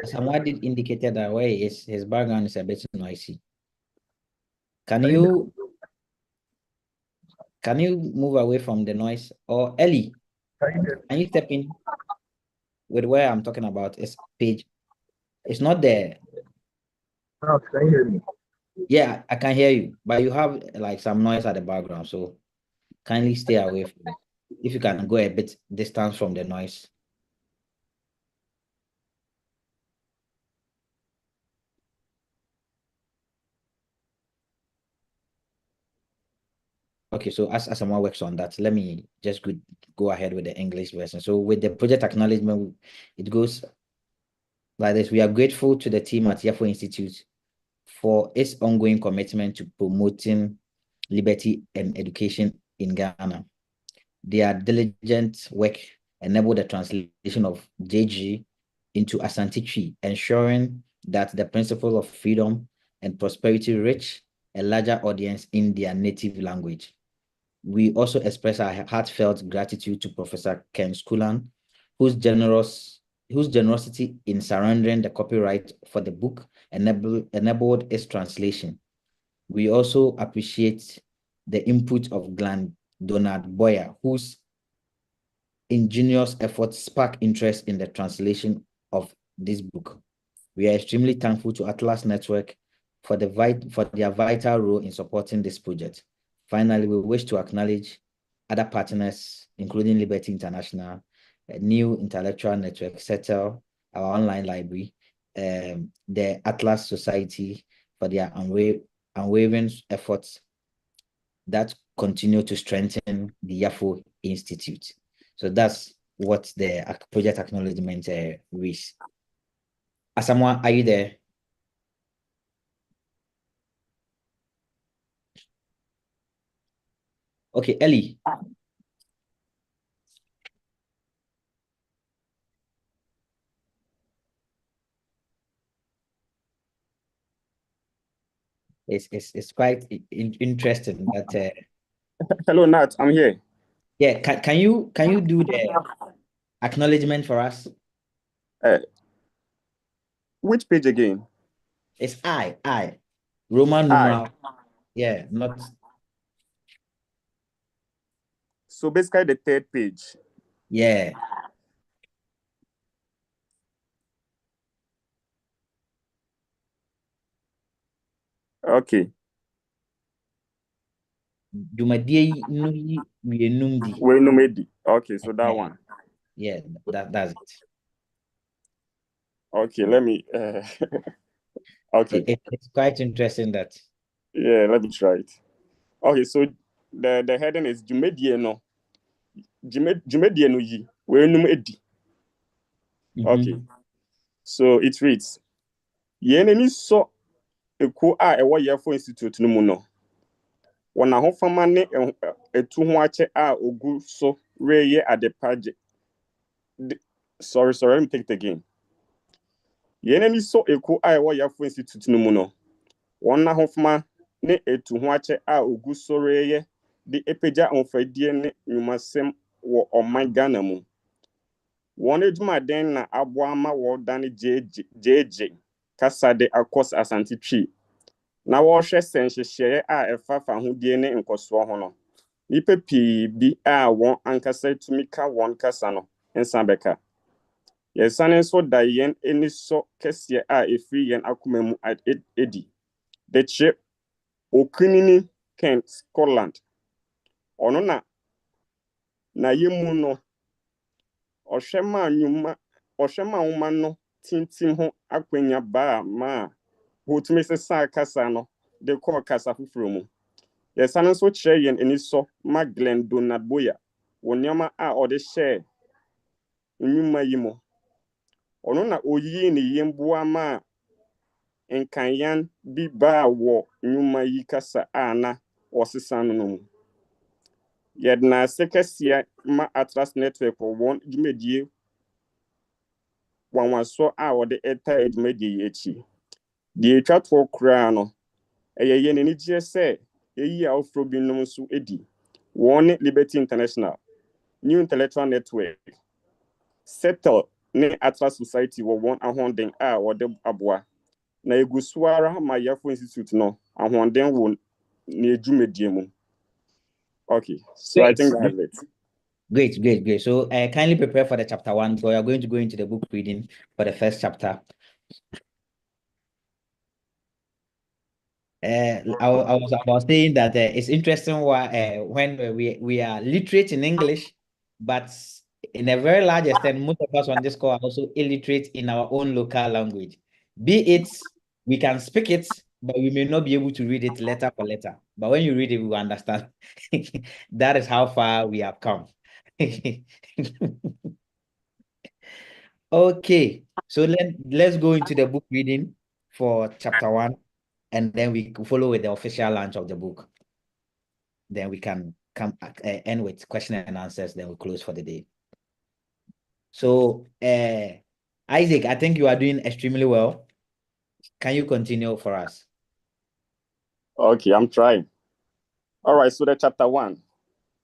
[SPEAKER 1] Someone did indicated that way his background is a bit noisy. Can you move away from the noise? Or Ellie, can you step in with where I'm talking about? It's page. It's not there. Yeah, I can hear you, but you have like some noise at the background. So kindly stay away from it. If you can go a bit distance from the noise. Okay, so as someone works on that, let me just go ahead with the English version. So with the project acknowledgement, it goes like this. We are grateful to the team at YAFO Institute for its ongoing commitment to promoting liberty and education in Ghana. Their diligent work enabled the translation of JG into Asante Twi, ensuring that the principle of freedom and prosperity reach a larger audience in their native language. We also express our heartfelt gratitude to Professor Ken Skulan, whose generosity in surrendering the copyright for the book enabled its translation. We also appreciate the input of Glenn Donald Boyer, whose ingenious efforts spark interest in the translation of this book. We are extremely thankful to Atlas Network for their vital role in supporting this project. Finally, we wish to acknowledge other partners, including Liberty International, a new intellectual network, Settle, our online library, the Atlas Society for their unwavering efforts that continue to strengthen the YAFO Institute. So that's what the project acknowledgement reads. Asamoah, are you there? Okay, Ellie. It's quite interesting that
[SPEAKER 7] Hello, Nat. I'm here.
[SPEAKER 1] yeah, can you do the acknowledgement for us?
[SPEAKER 7] Which page again?
[SPEAKER 1] It's I. Roman numeral. Yeah, not.
[SPEAKER 7] So basically the third page.
[SPEAKER 1] Yeah.
[SPEAKER 7] Okay. Okay, so that one.
[SPEAKER 1] Yeah, that's it.
[SPEAKER 7] Okay, let me okay.
[SPEAKER 1] It's quite interesting that.
[SPEAKER 7] Yeah, let me try it. Okay, so the heading is Jumedie no. Jumedie no yi. We num edi. Okay. So it reads Yeneni so eko a ewo YAFO Institute no mu no. Wona hofama ne etu ho ache a ogu so reye adepaje. Sorry, let me take it again. Yeneni so eko a ewo YAFO Institute no mu no. Wona hofama ne etu ho ache a ogu so reye de epeja onfadie ne nyumasem wo oman Ghana mu. Wona edwumaden na aboama wo dane jeje kasa de akos Asante Twi. Na wo hwe senhyehye a efafa hodie ne nkoso ho no. Nipa pii bi a won ankasa tumika won kasa no ensa beka. Yesane so da yen eni so kese a efiri yen akoma mu edi. De che okunini Ken Scotland. Ono na yemu no ohwema nwoma no tintim ho akwanya ba ma hotumi sesa kasa no de ko kasa fufuro mu. Yesane so kire yen eni so Maglen Donald Boyer wonyama a ode share nyuma yimo ono na oyi ne yemboa ma enkanyan bi ba wo nyuma yi kasa ana osisan no mu yedna sekasia ma Atlas Network won dwumadie wanwaso a ode eta dwumadie echi die twatwo kura no eye ne ni gye se eyi a ofro binom so edi won Liberty International New Intellectual Network Settle ne Atlas Society wo won ahonden a wode aboa na egusuara ma YAFO Institute no ahonden wo ne dwumadie mu. Okay, so
[SPEAKER 1] Great.
[SPEAKER 7] I think that's it.
[SPEAKER 1] Great. So kindly prepare for the chapter 1. So we are going to go into the book reading for the first chapter. I was about saying that it's interesting why when we are literate in English, but in a very large extent, most of us on this call are also illiterate in our own local language. Be it we can speak it, but we may not be able to read it letter for letter. But when you read it, we will understand. That is how far we have come. Okay, so let's go into the book reading for chapter 1. And then we follow with the official launch of the book. Then we can end with question and answers. Then we'll close for the day. So, Isaac, I think you are doing extremely well. Can you continue for us?
[SPEAKER 7] Okay, I'm trying. All right, so the chapter 1.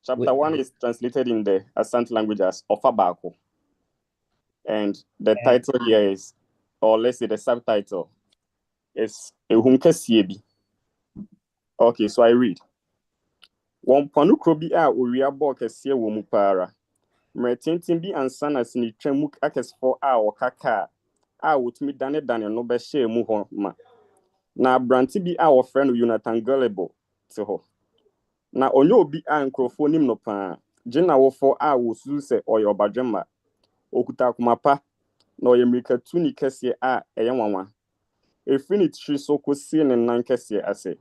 [SPEAKER 7] Chapter 1 is translated in the Asante language as Ofabako. And the title here is, or let's say the subtitle, is Ehunkesiebi. Okay, so I read. Wampanu krobi a uria bo kesie wo mu para. Mretintin bi ansana sini twamuk akesfo a okaka a wotumi dane no be hye mu ho ma. Na abranti bi a wofre no Yonatan Gullible te ho. Na onye obi a nkrofo nim no pa. Gina wofo a wosu se oyo badwema. Okuta kumapa na oye mirikatu ni kese a eye nwanwa. Efini tiri so kosi ne nan kese ase.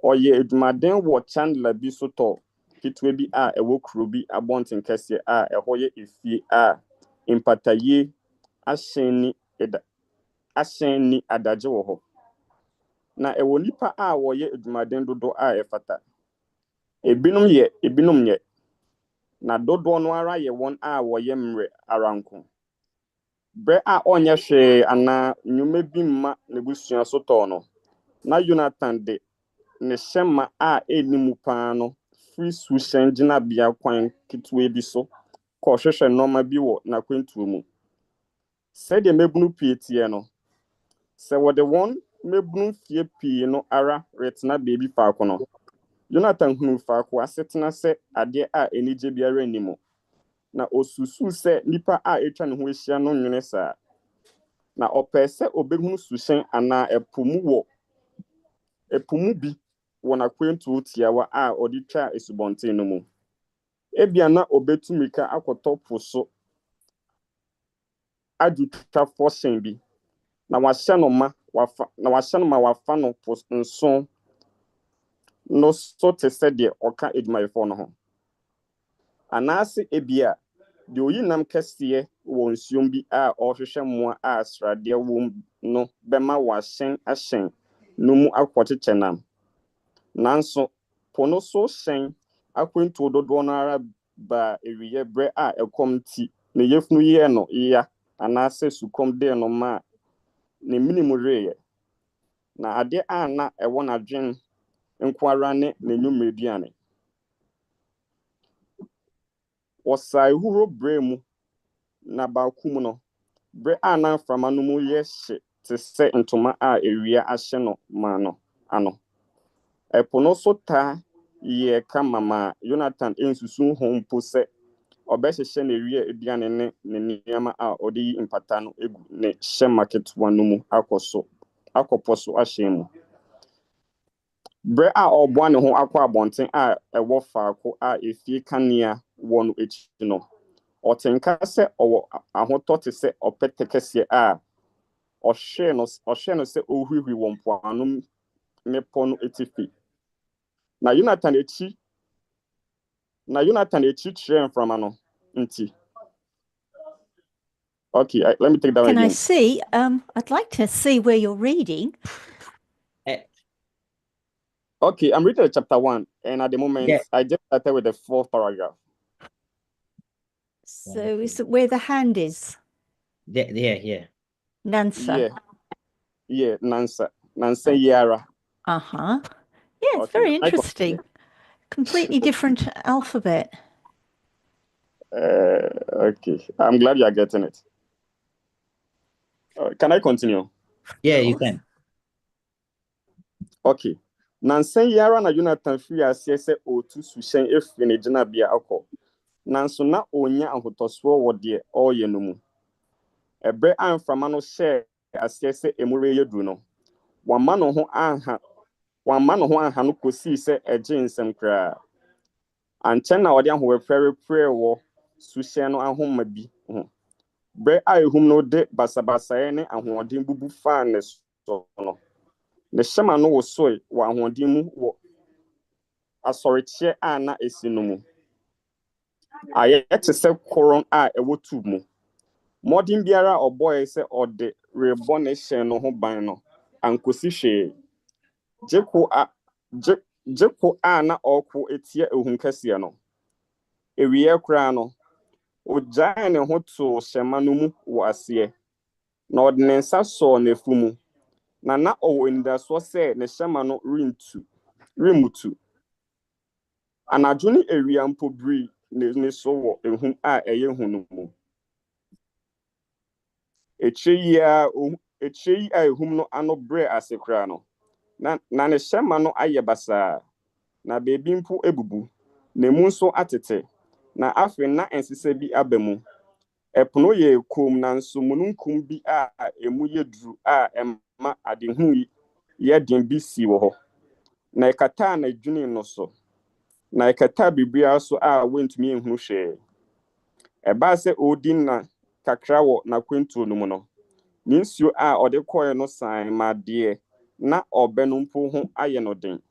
[SPEAKER 7] Oye edumaden wo Chandler bi so to kitwe bi a ewo kuro bi abonten kese a ehoye efie a impataye ahyeni adaje wo ho. Na ewo nipa a woye edumaden dodo a efata. Ebinom ye. Na dodo no ara ye won a woye mre aranko. Bre a onye hwe ana nyume bi mma nebusua so to no. Na Jonathan de ne shema a enimu pa no free sushen jina bia kwan kitwe bi so ko hwehwe noma bi wo na kwentuo mu. Se de mebunu pietie no. Se wode won mebunu fie pii no ara retna baby faako no. Jonathan hunu faako asetena se ade a enije biara animo. Na osusu se nipa a etwa ne ho ehia no nwene saa. Na opese obehunu sushen ana epumu bi wona kwentuo tiawa a oditwa esubonten no mu. Ebia na obetumika akotopo so adutwa forsen bi. Na wahye no ma wafa no pos nson no so te se de oka edwumayefo no ho. Anase ebia de oyinam kese wo nsuom bi a ohwehwe mo a asrade wo no bema wahyen ahyen no mu akwocheche nam. Nanso pono so hyen akwentu dodo no ara ba ewiye bre a ekom ti ne yefunu ye no ya anase sukom de no ma ne minimu reye. Na ade a na ewo na dwen nkwara ne n'enwumreduane. Osai huro bremu na bakum no. Bre a na mframa no mu ye hye te se ntoma a ewia ahye no ma no ano. Epono so ta ye kama ma Jonathan ensusu hompo se obehye na ewia eduane ne nneema a odi impata no egu ne hye market wanu mu akoposo ahye mu. Bre a oboa ne ho akwa abonten a ewo faako a efie kanea wo no echi no. Otenka se owo ahoto te se opete kese a ohye no se ohwihwi wo mpoano mepo no etifi. Na Jonathan echi Na Yonatan echichire from ano. Nti. Okay, let me take that
[SPEAKER 4] Can
[SPEAKER 7] again.
[SPEAKER 4] I see? I'd like to see where you're reading.
[SPEAKER 7] Okay, I'm reading chapter 1, and at the moment,
[SPEAKER 1] Yeah.
[SPEAKER 7] I just started with the 4th paragraph.
[SPEAKER 4] So is it where the hand is?
[SPEAKER 1] Yeah.
[SPEAKER 4] Nansa.
[SPEAKER 7] Yeah, Nansa Yara.
[SPEAKER 4] Uh-huh. Yeah, it's
[SPEAKER 7] Okay,
[SPEAKER 4] very
[SPEAKER 7] I
[SPEAKER 4] interesting. Completely different alphabet.
[SPEAKER 7] Okay, I'm glad you are getting it. Can I continue?
[SPEAKER 1] Yeah, you can.
[SPEAKER 7] Okay. Nansen Yara na Yonatan free aseɛ sɛ otu suhyɛn efiri ne gyinabea akɔ. Nanso na onya ahotosoɔ wɔ deɛ ɔreyɛ no mu. Ɛbrɛ a mframa no hyɛ aseɛ sɛ emure yɛ du no. Wama no ho anha no kosii sɛ ɛgye nsɛm koraa. Ankyɛn na ɔde ahoɔprɛprɛ wɔ suhyɛn no ahoma bi ho. Brɛ a ehum no de basabasaeɛ ne ahoɔden bubu faa ne so no. Ne hyɛma no wɔ soe wɔ ahoɔden mu wɔ asɔrekyɛ a na esi no mu. Ayɛ te sɛ koron a ɛwɔ tube mu. Mmɔden biara ɔbɔe sɛ ɔde rebɔ ne hyɛn no ho ban no, ankosi hwee. Gyeko a na ɔko etia ehum kɛseɛ no. Ewie koraa no, ogyae ne ho too hyɛma no mu wɔ aseɛ. Na ɔde ne nsa sɔɔ n'afu mu. Na ɔwɔ anidasoɔ sɛ ne hyɛma no remmutu. Anadwo ne ewia mpo biri ne so wɔ ehum a ɛyɛ hu no mu. Ekyire yi a ehum no ano brɛ ase koraa no. Na ne hyɛma no ayɛ basaa. Na beebi mpo ebubu. Na emu nso atete. Na afei na nsesa bi aba mu. Ɛpono yɛ kom nanso mununkum bi a emu yɛ duru a ɛma adehu yi yɛ den bi si wɔ hɔ. Na ɛkata na dwene no so. Na ɛkata biribiara so a wɔntumi nhunu hwee. Ɛbaa sɛ odi na kakra wɔ n'akwantuo no mu no. Ne nsuo a ɔde kɔɛ no san ma deɛ na ɔbɛ no mpo ho ayɛ no den.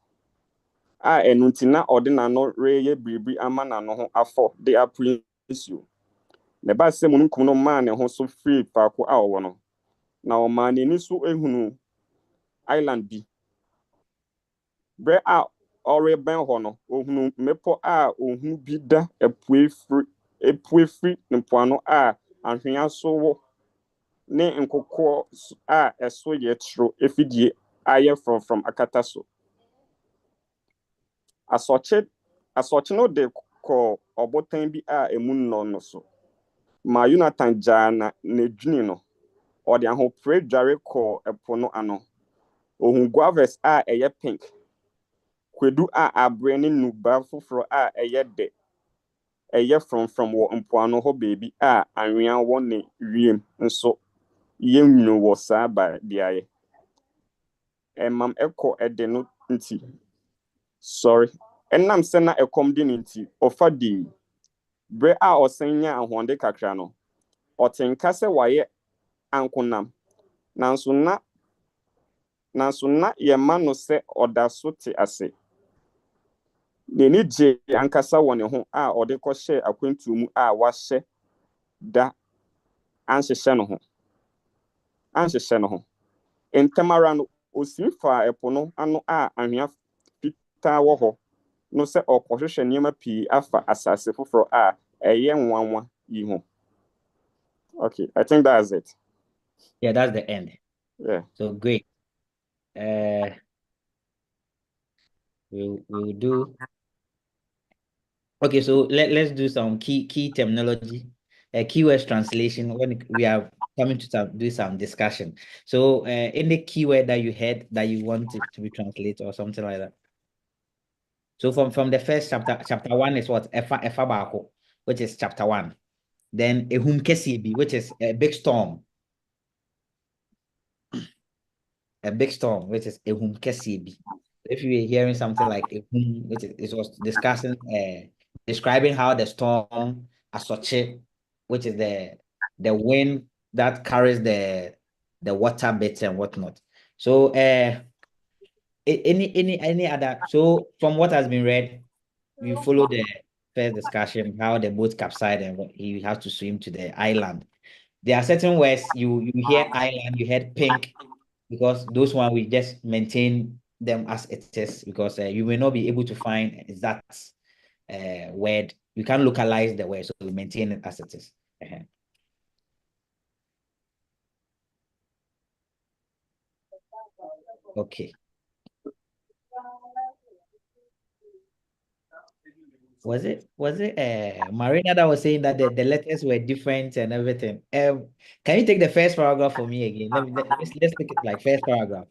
[SPEAKER 7] A ɛno nti na ɔde n'ano reyɛ biribi ama n'ano ho afɔ de apue nsuo. Na ɛbaa sɛ mununkum no maa ne ho so firi faako a ɔwɔ no. Na ɔmaa n'ani so ehunu island bi. Brɛ a ɔrebɛn hɔ no, ohunu mmepɔ a ohunu bi da epue firi mpoano a ahwea so wɔ ne nkokɔ a ɛso yɛ toro efidie ayɛ frɔmfrɔm akata so. Asɔkye no de kɔ ɔbotan bi a emu nnɔ no so. Ma Yonatan gyaa na n'edwini no. Ɔde ahopere dware kɔ ɛpo no ano. Ohun guavas a ɛyɛ pink. Kwedu a abrɛ ne nnubaa foforɔ a ɛyɛ dɛ. Ɛyɛ frɔmfrɔm wɔ mpoano hɔ beebi a anwea wɔ ne wiem nso yɛ nwunu wɔ saa beaeɛ. Ɛmam ɛkɔ ɛde no nti. Sorry. Ɛnam sɛ na ɛkɔm de ne nti, ɔfa dii. Brɛ a ɔsan nya ahoɔden kakra no. Ɔte nka sɛ wayɛ ankonam. Nanso na yɛma no sɛ ɔda so te ase. N'ani gye ankasa wɔ ne ho a ɔde kɔhyɛ akwantuo mu a wahyɛ da anhyehyɛ no ho. Ntɛm ara no, osi faa ɛpo no ano a anwea fitaa wɔ hɔ no sɛ ɔkɔhwehwɛ nneɛma pii afa asase foforɔ a ɛyɛ nwanwa yi ho. Okay, I think that's it.
[SPEAKER 1] Yeah, that's the end.
[SPEAKER 7] Yeah.
[SPEAKER 1] So great. We'll do. Okay, so let's do some key terminology, keywords translation when we are coming to do some discussion. So any keyword that you had that you want it to be translated or something like that. So from the first chapter 1 is what? Efa bako, which is chapter 1. Then ehum kesibi, which is a big storm. A big storm, which is ehum kesibi. If you were hearing something like ehum, which is, it was discussing describing how the storm asoche, which is the wind that carries the water bits and whatnot. So any other, so from what has been read, we follow first discussion, how the boat capsized and he has to swim to the island. There are certain words you hear island, you heard pink, because those one we just maintain them as it is, because you may not be able to find that word. You can't localize the word, so we maintain it as it is. Okay. Was it Marina that was saying that the letters were different and everything? Can you take the first paragraph for me again? Let's take it like first paragraph.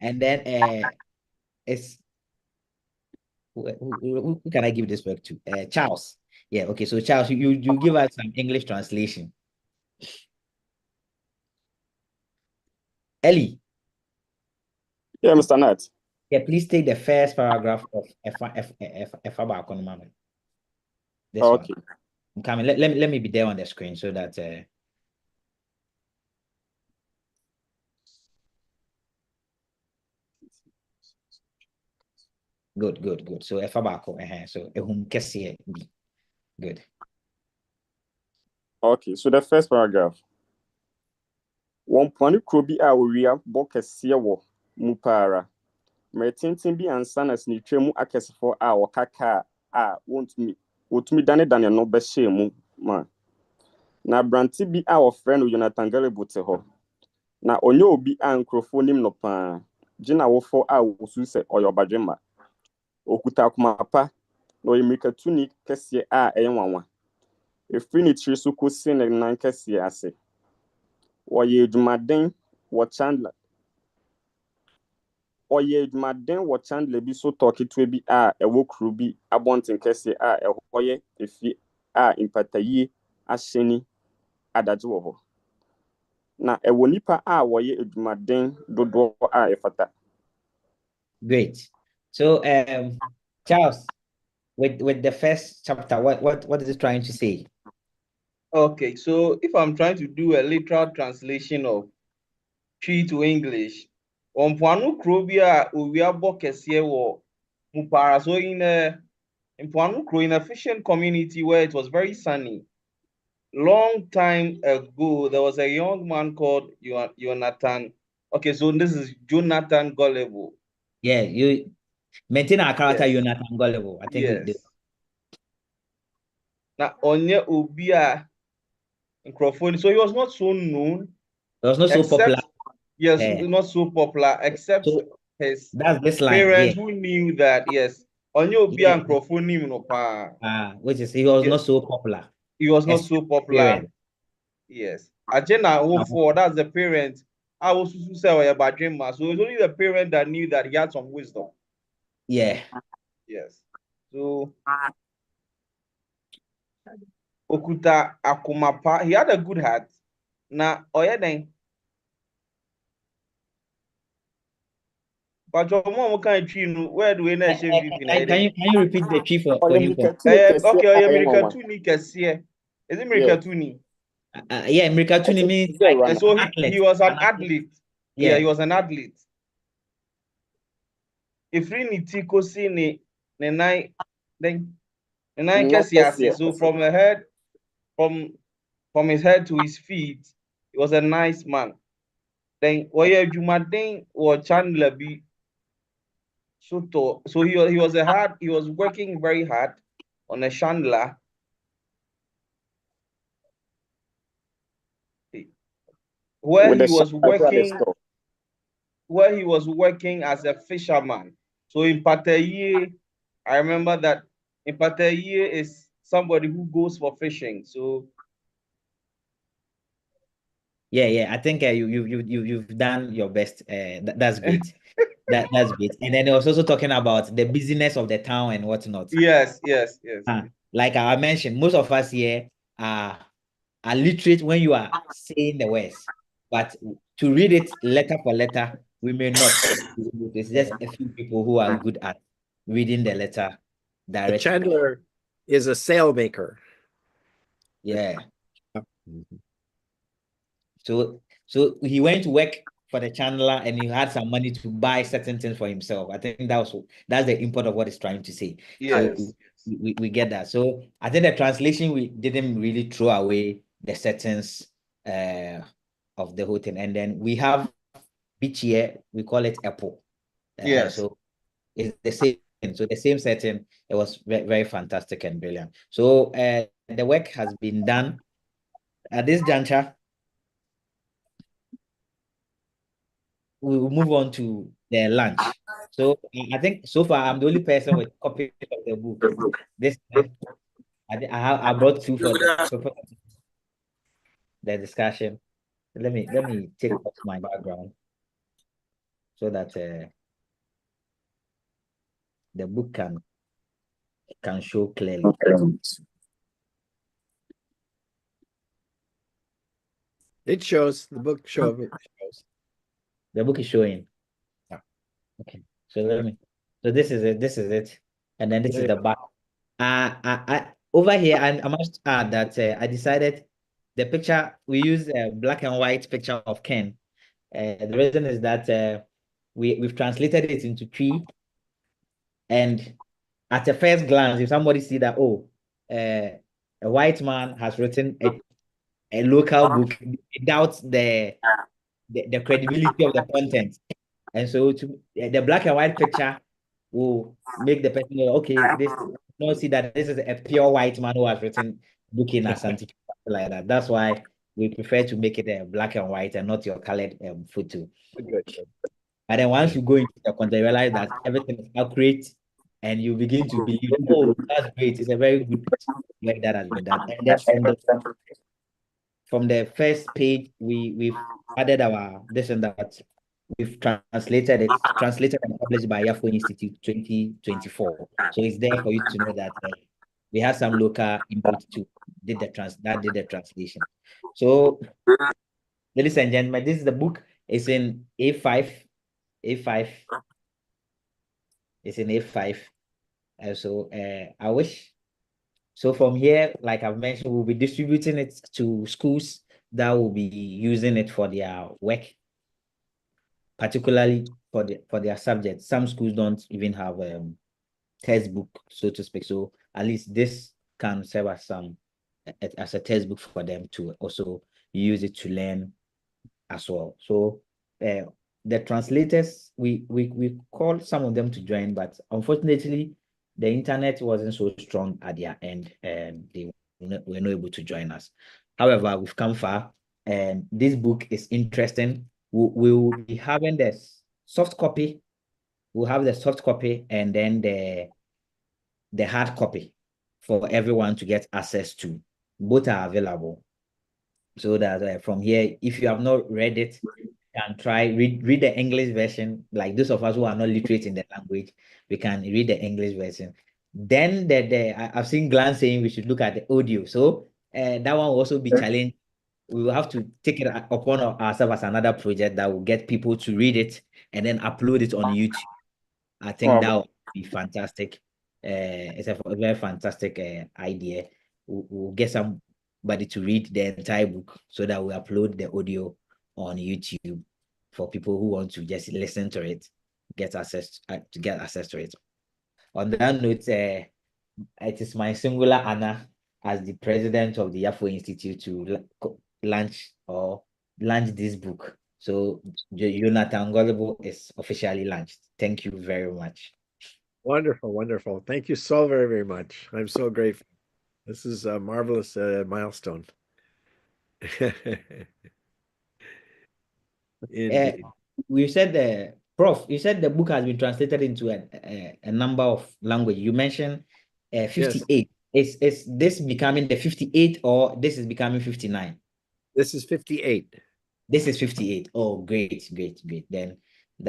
[SPEAKER 1] And then it's who can I give this work to? Charles. Yeah, okay. So Charles, you give us some English translation. Ellie.
[SPEAKER 7] Yeah, Mr. Nat.
[SPEAKER 1] Yeah, please take the first paragraph of F. This
[SPEAKER 7] Okay.
[SPEAKER 1] one. I'm coming. Let me be there on the screen so that good. So F so good.
[SPEAKER 7] Okay, so the first paragraph. One pɔne kuro bi a owia bɔ kɛseɛ wɔ mu paara. Mmerɛ tenten bi ansa na sinitwa mu akɛsefoɔ a wɔkaka a wotumi danedane no bɛhyɛ mu ma. Na aberante bi a wɔfrɛ no Yonatan Gullible te hɔ. Na ɔnyɛ obi a nkurɔfoɔ nim no paa. Gyina wofo a wosu sɛ ɔyɛ ɔbadwemma. Okuta akoma pa na ɔyɛ mmirikatuni kɛseɛ a ɛyɛ nwanwa. Efiri ne tiri so kɔsi ne nan kɛseɛ ase. Ɔyɛ adwumaden wɔ Chandler bi so tɔ ketewa bi a ɛwɔ kuro bi abɔnten kɛseɛ a ɛhɔ yɛ efi a mpatayie ahyɛni adagye wɔ hɔ. Na ɛwɔ nipa a wɔyɛ adwumaden dodoɔ a ɛfata.
[SPEAKER 1] Great. So Charles, with the first chapter, what is it trying to say?
[SPEAKER 6] Okay, so if I'm trying to do a literal translation of Twi to English, mpoano kuro bi a owia bɔ kɛseɛ wɔ mupara. So in mpoano kuro, in a fishing community where it was very sunny, long time ago, there was a young man called Yonatan. Okay, so this is Jonathan Gullible.
[SPEAKER 1] Yeah, you maintain our character,
[SPEAKER 6] Yes.
[SPEAKER 1] Yonatan Gullible. I think
[SPEAKER 6] Yes. Now, onye obia microphone, so he was not so known.
[SPEAKER 1] He was not so popular.
[SPEAKER 6] Yes, not so popular, except his
[SPEAKER 1] that's this line,
[SPEAKER 6] parents who knew that, yes, onye obia microphone no pa.
[SPEAKER 1] Which is he was not so popular.
[SPEAKER 6] He was not so popular.
[SPEAKER 1] Parent.
[SPEAKER 6] Yes. Ajena for that's the parent. I was to say about dream. So it's only the parent that knew that he had some wisdom.
[SPEAKER 1] Yeah.
[SPEAKER 6] Yes. So Okuta Akumapa, he had a good heart. Now, then. But where do we know?
[SPEAKER 1] Can you repeat the tree for him?
[SPEAKER 6] Okay, America Tuni Kessie. Is it America Tuni?
[SPEAKER 1] Yeah, America Tuni means
[SPEAKER 6] so he was an athlete. Yeah, he was an athlete. If we tiko see ni nai then Kessie. So from the head, from his head to his feet, he was a nice man. Then Oya Jumadin or Chandler be so he was working very hard on a chandler. Where he was working as a fisherman. So in Pataye, I remember that in Pataye is somebody who goes for fishing. So
[SPEAKER 1] yeah, I think you've done your best. That's great. That's great. And then he was also talking about the business of the town and whatnot.
[SPEAKER 6] Yes.
[SPEAKER 1] Like I mentioned, most of us here are literate when you are saying the words, but to read it letter for letter, we may not. It's just a few people who are good at reading the letter directly.
[SPEAKER 2] The chandler is a sailmaker.
[SPEAKER 1] Yeah. So he went to work for the channeler, and he had some money to buy certain things for himself. I think that's the import of what it's trying to say.
[SPEAKER 6] Yes.
[SPEAKER 1] So we get that. So I think the translation, we didn't really throw away the settings of the whole thing. And then we have beach here, we call it Apple.
[SPEAKER 6] Yes.
[SPEAKER 1] So it's the same. So the same setting, it was very, very fantastic and brilliant. So the work has been done. At this juncture, we will move on to the lunch. So I think so far I'm the only person with copy of the book. This time, I brought two for the discussion. Let me take off my background so that the book can show clearly.
[SPEAKER 2] It shows, the book shows.
[SPEAKER 1] The book is showing. Yeah. Okay. So this is it. And then this is the back. Over here, and I must add that I decided the picture, we use a black and white picture of Ken. The reason is that we've translated it into Twi, and at a first glance, if somebody see that, oh, a white man has written a local book, it doubts the credibility of the content. And so the black and white picture will make the person know, okay, this don't see that this is a pure white man who has written book in Asante Twi, like that. That's why we prefer to make it a black and white and not your colored photo.
[SPEAKER 2] Good.
[SPEAKER 1] And then once you go into the content, you realize that everything is accurate, and you begin to believe, oh, that's great. It's a very good work that has been done. And then from the first page, we've added our this and that. We've translated and published by YAFO Institute 2024. So it's there for you to know that we have some local input to did the translation. So, ladies and gentlemen, this is the book. It's in A5. A5. It's in A5. So I wish. So from here, like I've mentioned, we'll be distributing it to schools that will be using it for their work, particularly for their subjects. Some schools don't even have textbook, so to speak. So at least this can serve as a textbook for them to also use it to learn as well. So the translators, we called some of them to join, but unfortunately, the internet wasn't so strong at their end, and they were not able to join us. However, we've come far, and this book is interesting. We'll be having the soft copy. We'll have the soft copy and then the hard copy for everyone to get access to. Both are available. So that from here, if you have not read it, can try read the English version. Like those of us who are not literate in the language, we can read the English version. Then I've seen Glenn saying we should look at the audio. So that one will also be challenged. We will have to take it upon ourselves as another project that will get people to read it and then upload it on YouTube. I think that would be fantastic. It's a very fantastic idea. We'll get somebody to read the entire book so that we upload the audio on YouTube for people who want to just listen to it, get access to it. On that note, it is my singular honor as the president of the YAFO Institute to launch this book. So Yonatan Gullible is officially launched. Thank you very much.
[SPEAKER 2] Wonderful, wonderful. Thank you so very, very much. I'm so grateful. This is a marvelous milestone. Indeed.
[SPEAKER 1] We said Prof, you said the book has been translated into a number of languages. You mentioned 58. Yes. Is this becoming the 58 or this is becoming 59?
[SPEAKER 2] This is 58.
[SPEAKER 1] This is 58. Oh, great. Then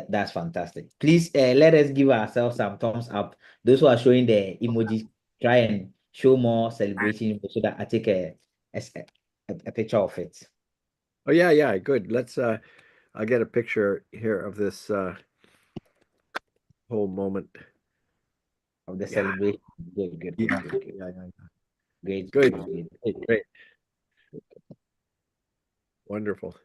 [SPEAKER 1] that's fantastic. Please let us give ourselves some thumbs up. Those who are showing the emojis, try and show more celebration so that I take a picture of it.
[SPEAKER 2] Oh, yeah, good. Let's I'll get a picture here of this whole moment.
[SPEAKER 1] Of the celebration. Good.
[SPEAKER 2] Yeah.
[SPEAKER 1] Great.
[SPEAKER 2] Great. Wonderful.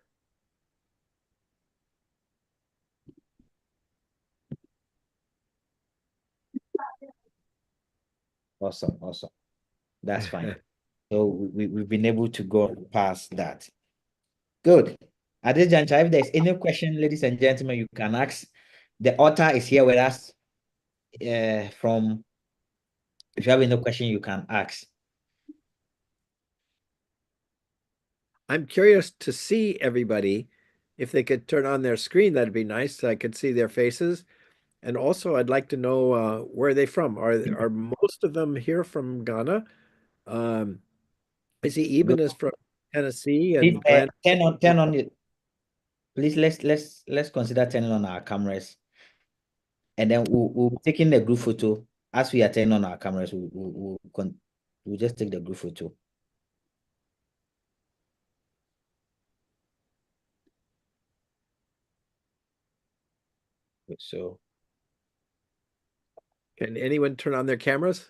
[SPEAKER 1] Awesome, awesome. That's fine. So we've been able to go past that. Good. At this juncture, if there's any question, ladies and gentlemen, you can ask. The author is here with us. If you have any question, you can ask.
[SPEAKER 2] I'm curious to see everybody. If they could turn on their screen, that'd be nice. So I could see their faces. And also, I'd like to know where are they from? Are most of them here from Ghana? I see Eben is from Tennessee,
[SPEAKER 1] Please,
[SPEAKER 2] and Glenn.
[SPEAKER 1] turn on it. Please let's consider turning on our cameras, and then we'll be taking the group photo as we are turning on our cameras. We'll just take the group photo. So,
[SPEAKER 2] Can anyone turn on their cameras?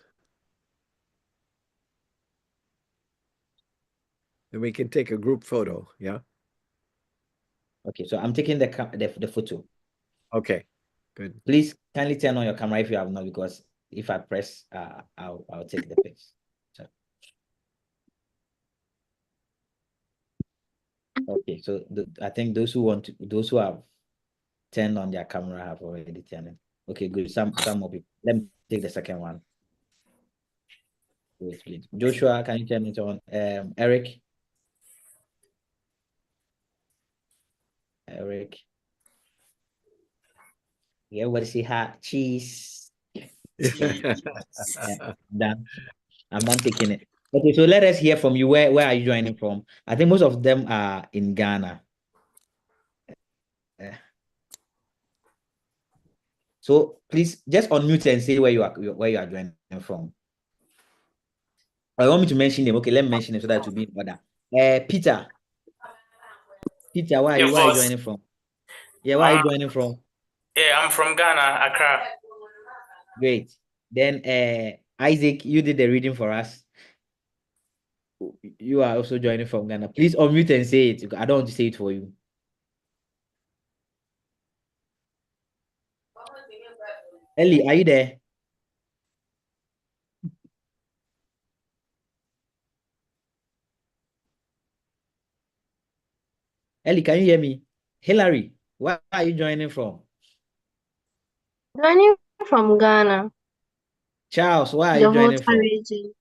[SPEAKER 2] And we can take a group photo. Yeah.
[SPEAKER 1] okay, so I'm taking the photo.
[SPEAKER 2] Okay. Good.
[SPEAKER 1] Please kindly turn on your camera if you have not, because if I press, I'll take the picture. So, okay, so I think those who have turned on their camera have already turned it. Okay, good. Some more people. Let me take the second one. Wait, please. Joshua, can you turn it on? Eric. Yeah, everybody say hi. Cheese. Yeah, done. I'm done taking it. Okay, so let us hear from you. Where are you joining from? I think most of them are in Ghana. So please just unmute and say where you are joining from. I want me to mention them. Okay, let me mention them so that it will be in order. Peter. Peter, where are you joining from? Yeah, where are you joining from?
[SPEAKER 8] Yeah, I'm from Ghana, Accra.
[SPEAKER 1] Great. Then Isaac, you did the reading for us. You are also joining from Ghana. Please unmute and say it. I don't want to say it for you. Ellie, are you there? Ellie, can you hear me? Hillary, where are you joining from?
[SPEAKER 9] Joining from Ghana,
[SPEAKER 1] Charles, where are
[SPEAKER 9] the
[SPEAKER 1] you joining
[SPEAKER 9] Volta
[SPEAKER 1] from?
[SPEAKER 9] region.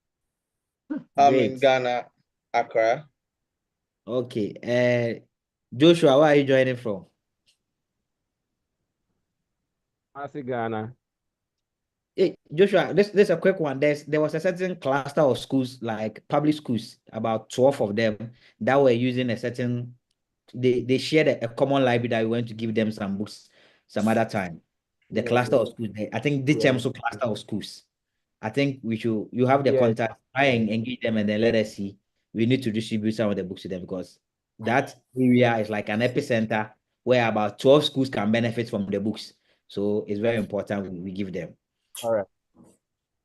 [SPEAKER 6] I'm
[SPEAKER 1] Great.
[SPEAKER 6] in Ghana, Accra.
[SPEAKER 1] Okay. Joshua, where are you joining from?
[SPEAKER 10] Ghana.
[SPEAKER 1] Hey, Joshua, this is a quick one. There was a certain cluster of schools, like public schools, about 12 of them that were using a certain. They shared a common library that we went to give them some books some other time. The cluster of schools. I think this term so cluster of schools. I think you have the contact, try and engage them, and then let us see. We need to distribute some of the books to them because that area is like an epicenter where about 12 schools can benefit from the books. So it's very important we give them.
[SPEAKER 10] All right.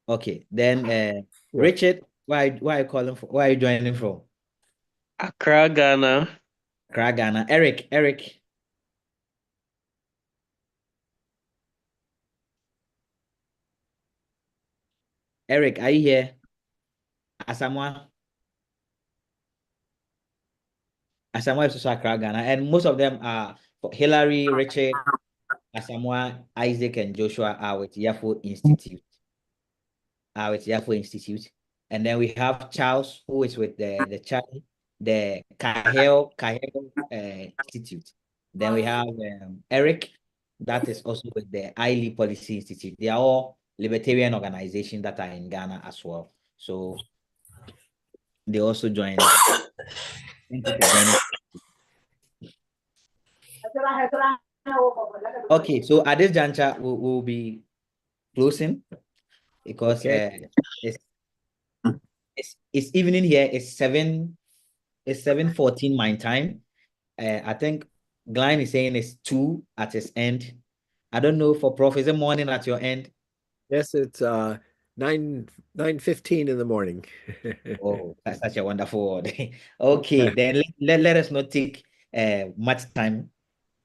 [SPEAKER 1] Okay, then Richard, where are you calling from? Where are you joining from?
[SPEAKER 8] Accra, Ghana.
[SPEAKER 1] Accra, Ghana. Eric. Eric, are you here? Asamoah is also Accra, Ghana, and most of them are Hillary, Richard, Asamoah, Isaac, and Joshua are with YAFO Institute. And then we have Charles, who is with the Kahel Institute. Then we have Eric, that is also with the ILE Policy Institute. They are all libertarian organizations that are in Ghana as well. So they also join us. Thank you for joining. Okay, so at this juncture, we'll be closing because it's evening here. It's 7:14 my time. I think Glenn is saying it's 2 at his end. I don't know for Prof. Is it morning at your end?
[SPEAKER 2] Yes, it's 9:15 in the morning.
[SPEAKER 1] Oh, that's such a wonderful word. Okay, then let us not take much time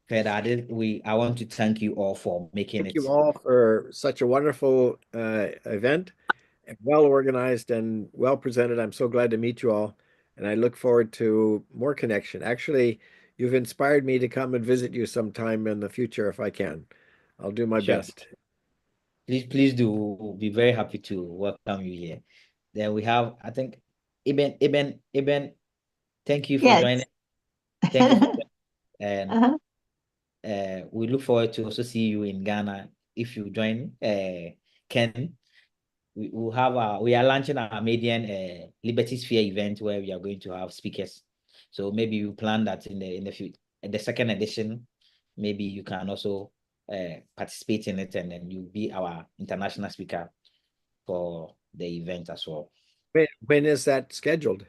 [SPEAKER 1] further. I want to thank you all for making
[SPEAKER 2] Thank
[SPEAKER 1] it.
[SPEAKER 2] you all for such a wonderful event. well organized and well presented. I'm so glad to meet you all, and I look forward to more connection. Actually, you've inspired me to come and visit you sometime in the future if I can. I'll do my
[SPEAKER 1] Sure.
[SPEAKER 2] best.
[SPEAKER 1] Please do. We'll be very happy to welcome you here. Then we have, I think, Eben, thank you for
[SPEAKER 5] Yes.
[SPEAKER 1] joining. Thank you for joining. And
[SPEAKER 5] Uh-huh.
[SPEAKER 1] we look forward to also see you in Ghana if you join. Ken, we are launching our median Liberty Sphere event where we are going to have speakers. So maybe we plan that in the future, the second edition. Maybe you can also participate in it, and then you'll be our international speaker for the event as well.
[SPEAKER 2] When is that scheduled?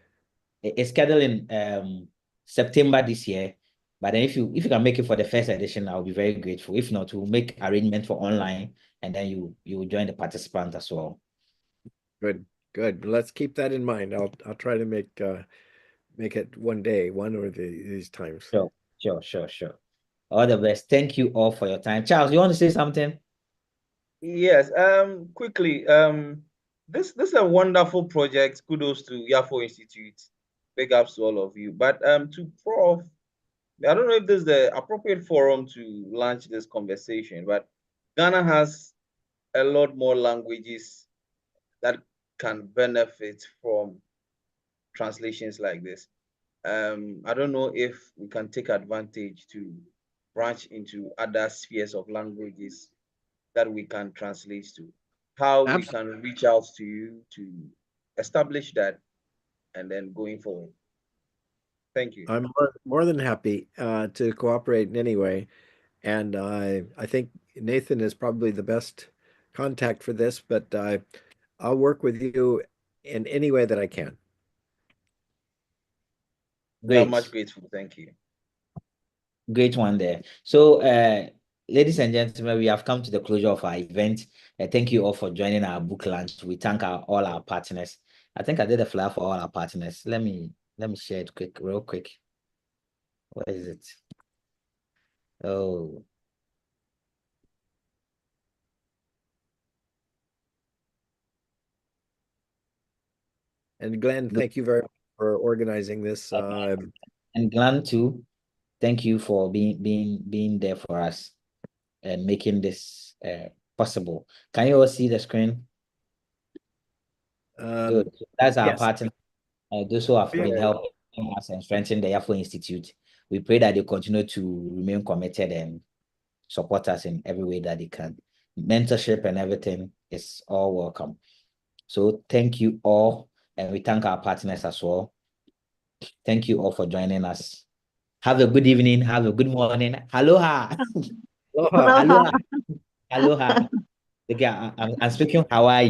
[SPEAKER 1] It's scheduled in September this year. But then if you can make it for the first edition, I'll be very grateful. If not, we'll make arrangement for online, and then you will join the participants as well.
[SPEAKER 2] Good. Let's keep that in mind. I'll try to make it one day, one or these times.
[SPEAKER 1] Sure. All the best. Thank you all for your time. Charles, you want to say something?
[SPEAKER 6] Yes. Quickly. This is a wonderful project. Kudos to YAFO Institute. Big ups to all of you. But to Prof, I don't know if this is the appropriate forum to launch this conversation, but Ghana has a lot more languages that can benefit from translations like this. I don't know if we can take advantage to branch into other spheres of languages that we can translate to. How we can reach out to you to establish that, and then going forward. Thank you.
[SPEAKER 2] I'm more than happy to cooperate in any way. And I think Nathan is probably the best contact for this, but I'll work with you in any way that I can.
[SPEAKER 6] We are much grateful. Thank you.
[SPEAKER 1] Great one there. So, ladies and gentlemen, we have come to the closure of our event. Thank you all for joining our book launch. We thank all our partners. I think I did a flyer for all our partners. Let me share it real quick. Where is it? Oh.
[SPEAKER 2] And Glenn, thank you very much for organizing this.
[SPEAKER 1] And Glenn too, thank you for being there for us and making this possible. Can you all see the screen? Good. That's our partner. Those who have been helping us and strengthening the YAFO Institute. We pray that they continue to remain committed and support us in every way that they can. Mentorship and everything is all welcome. So thank you all, and we thank our partners as well. Thank you all for joining us. Have a good evening. Have a good morning. Aloha.
[SPEAKER 2] Aloha.
[SPEAKER 1] Aloha. Okay, I'm speaking Hawaii.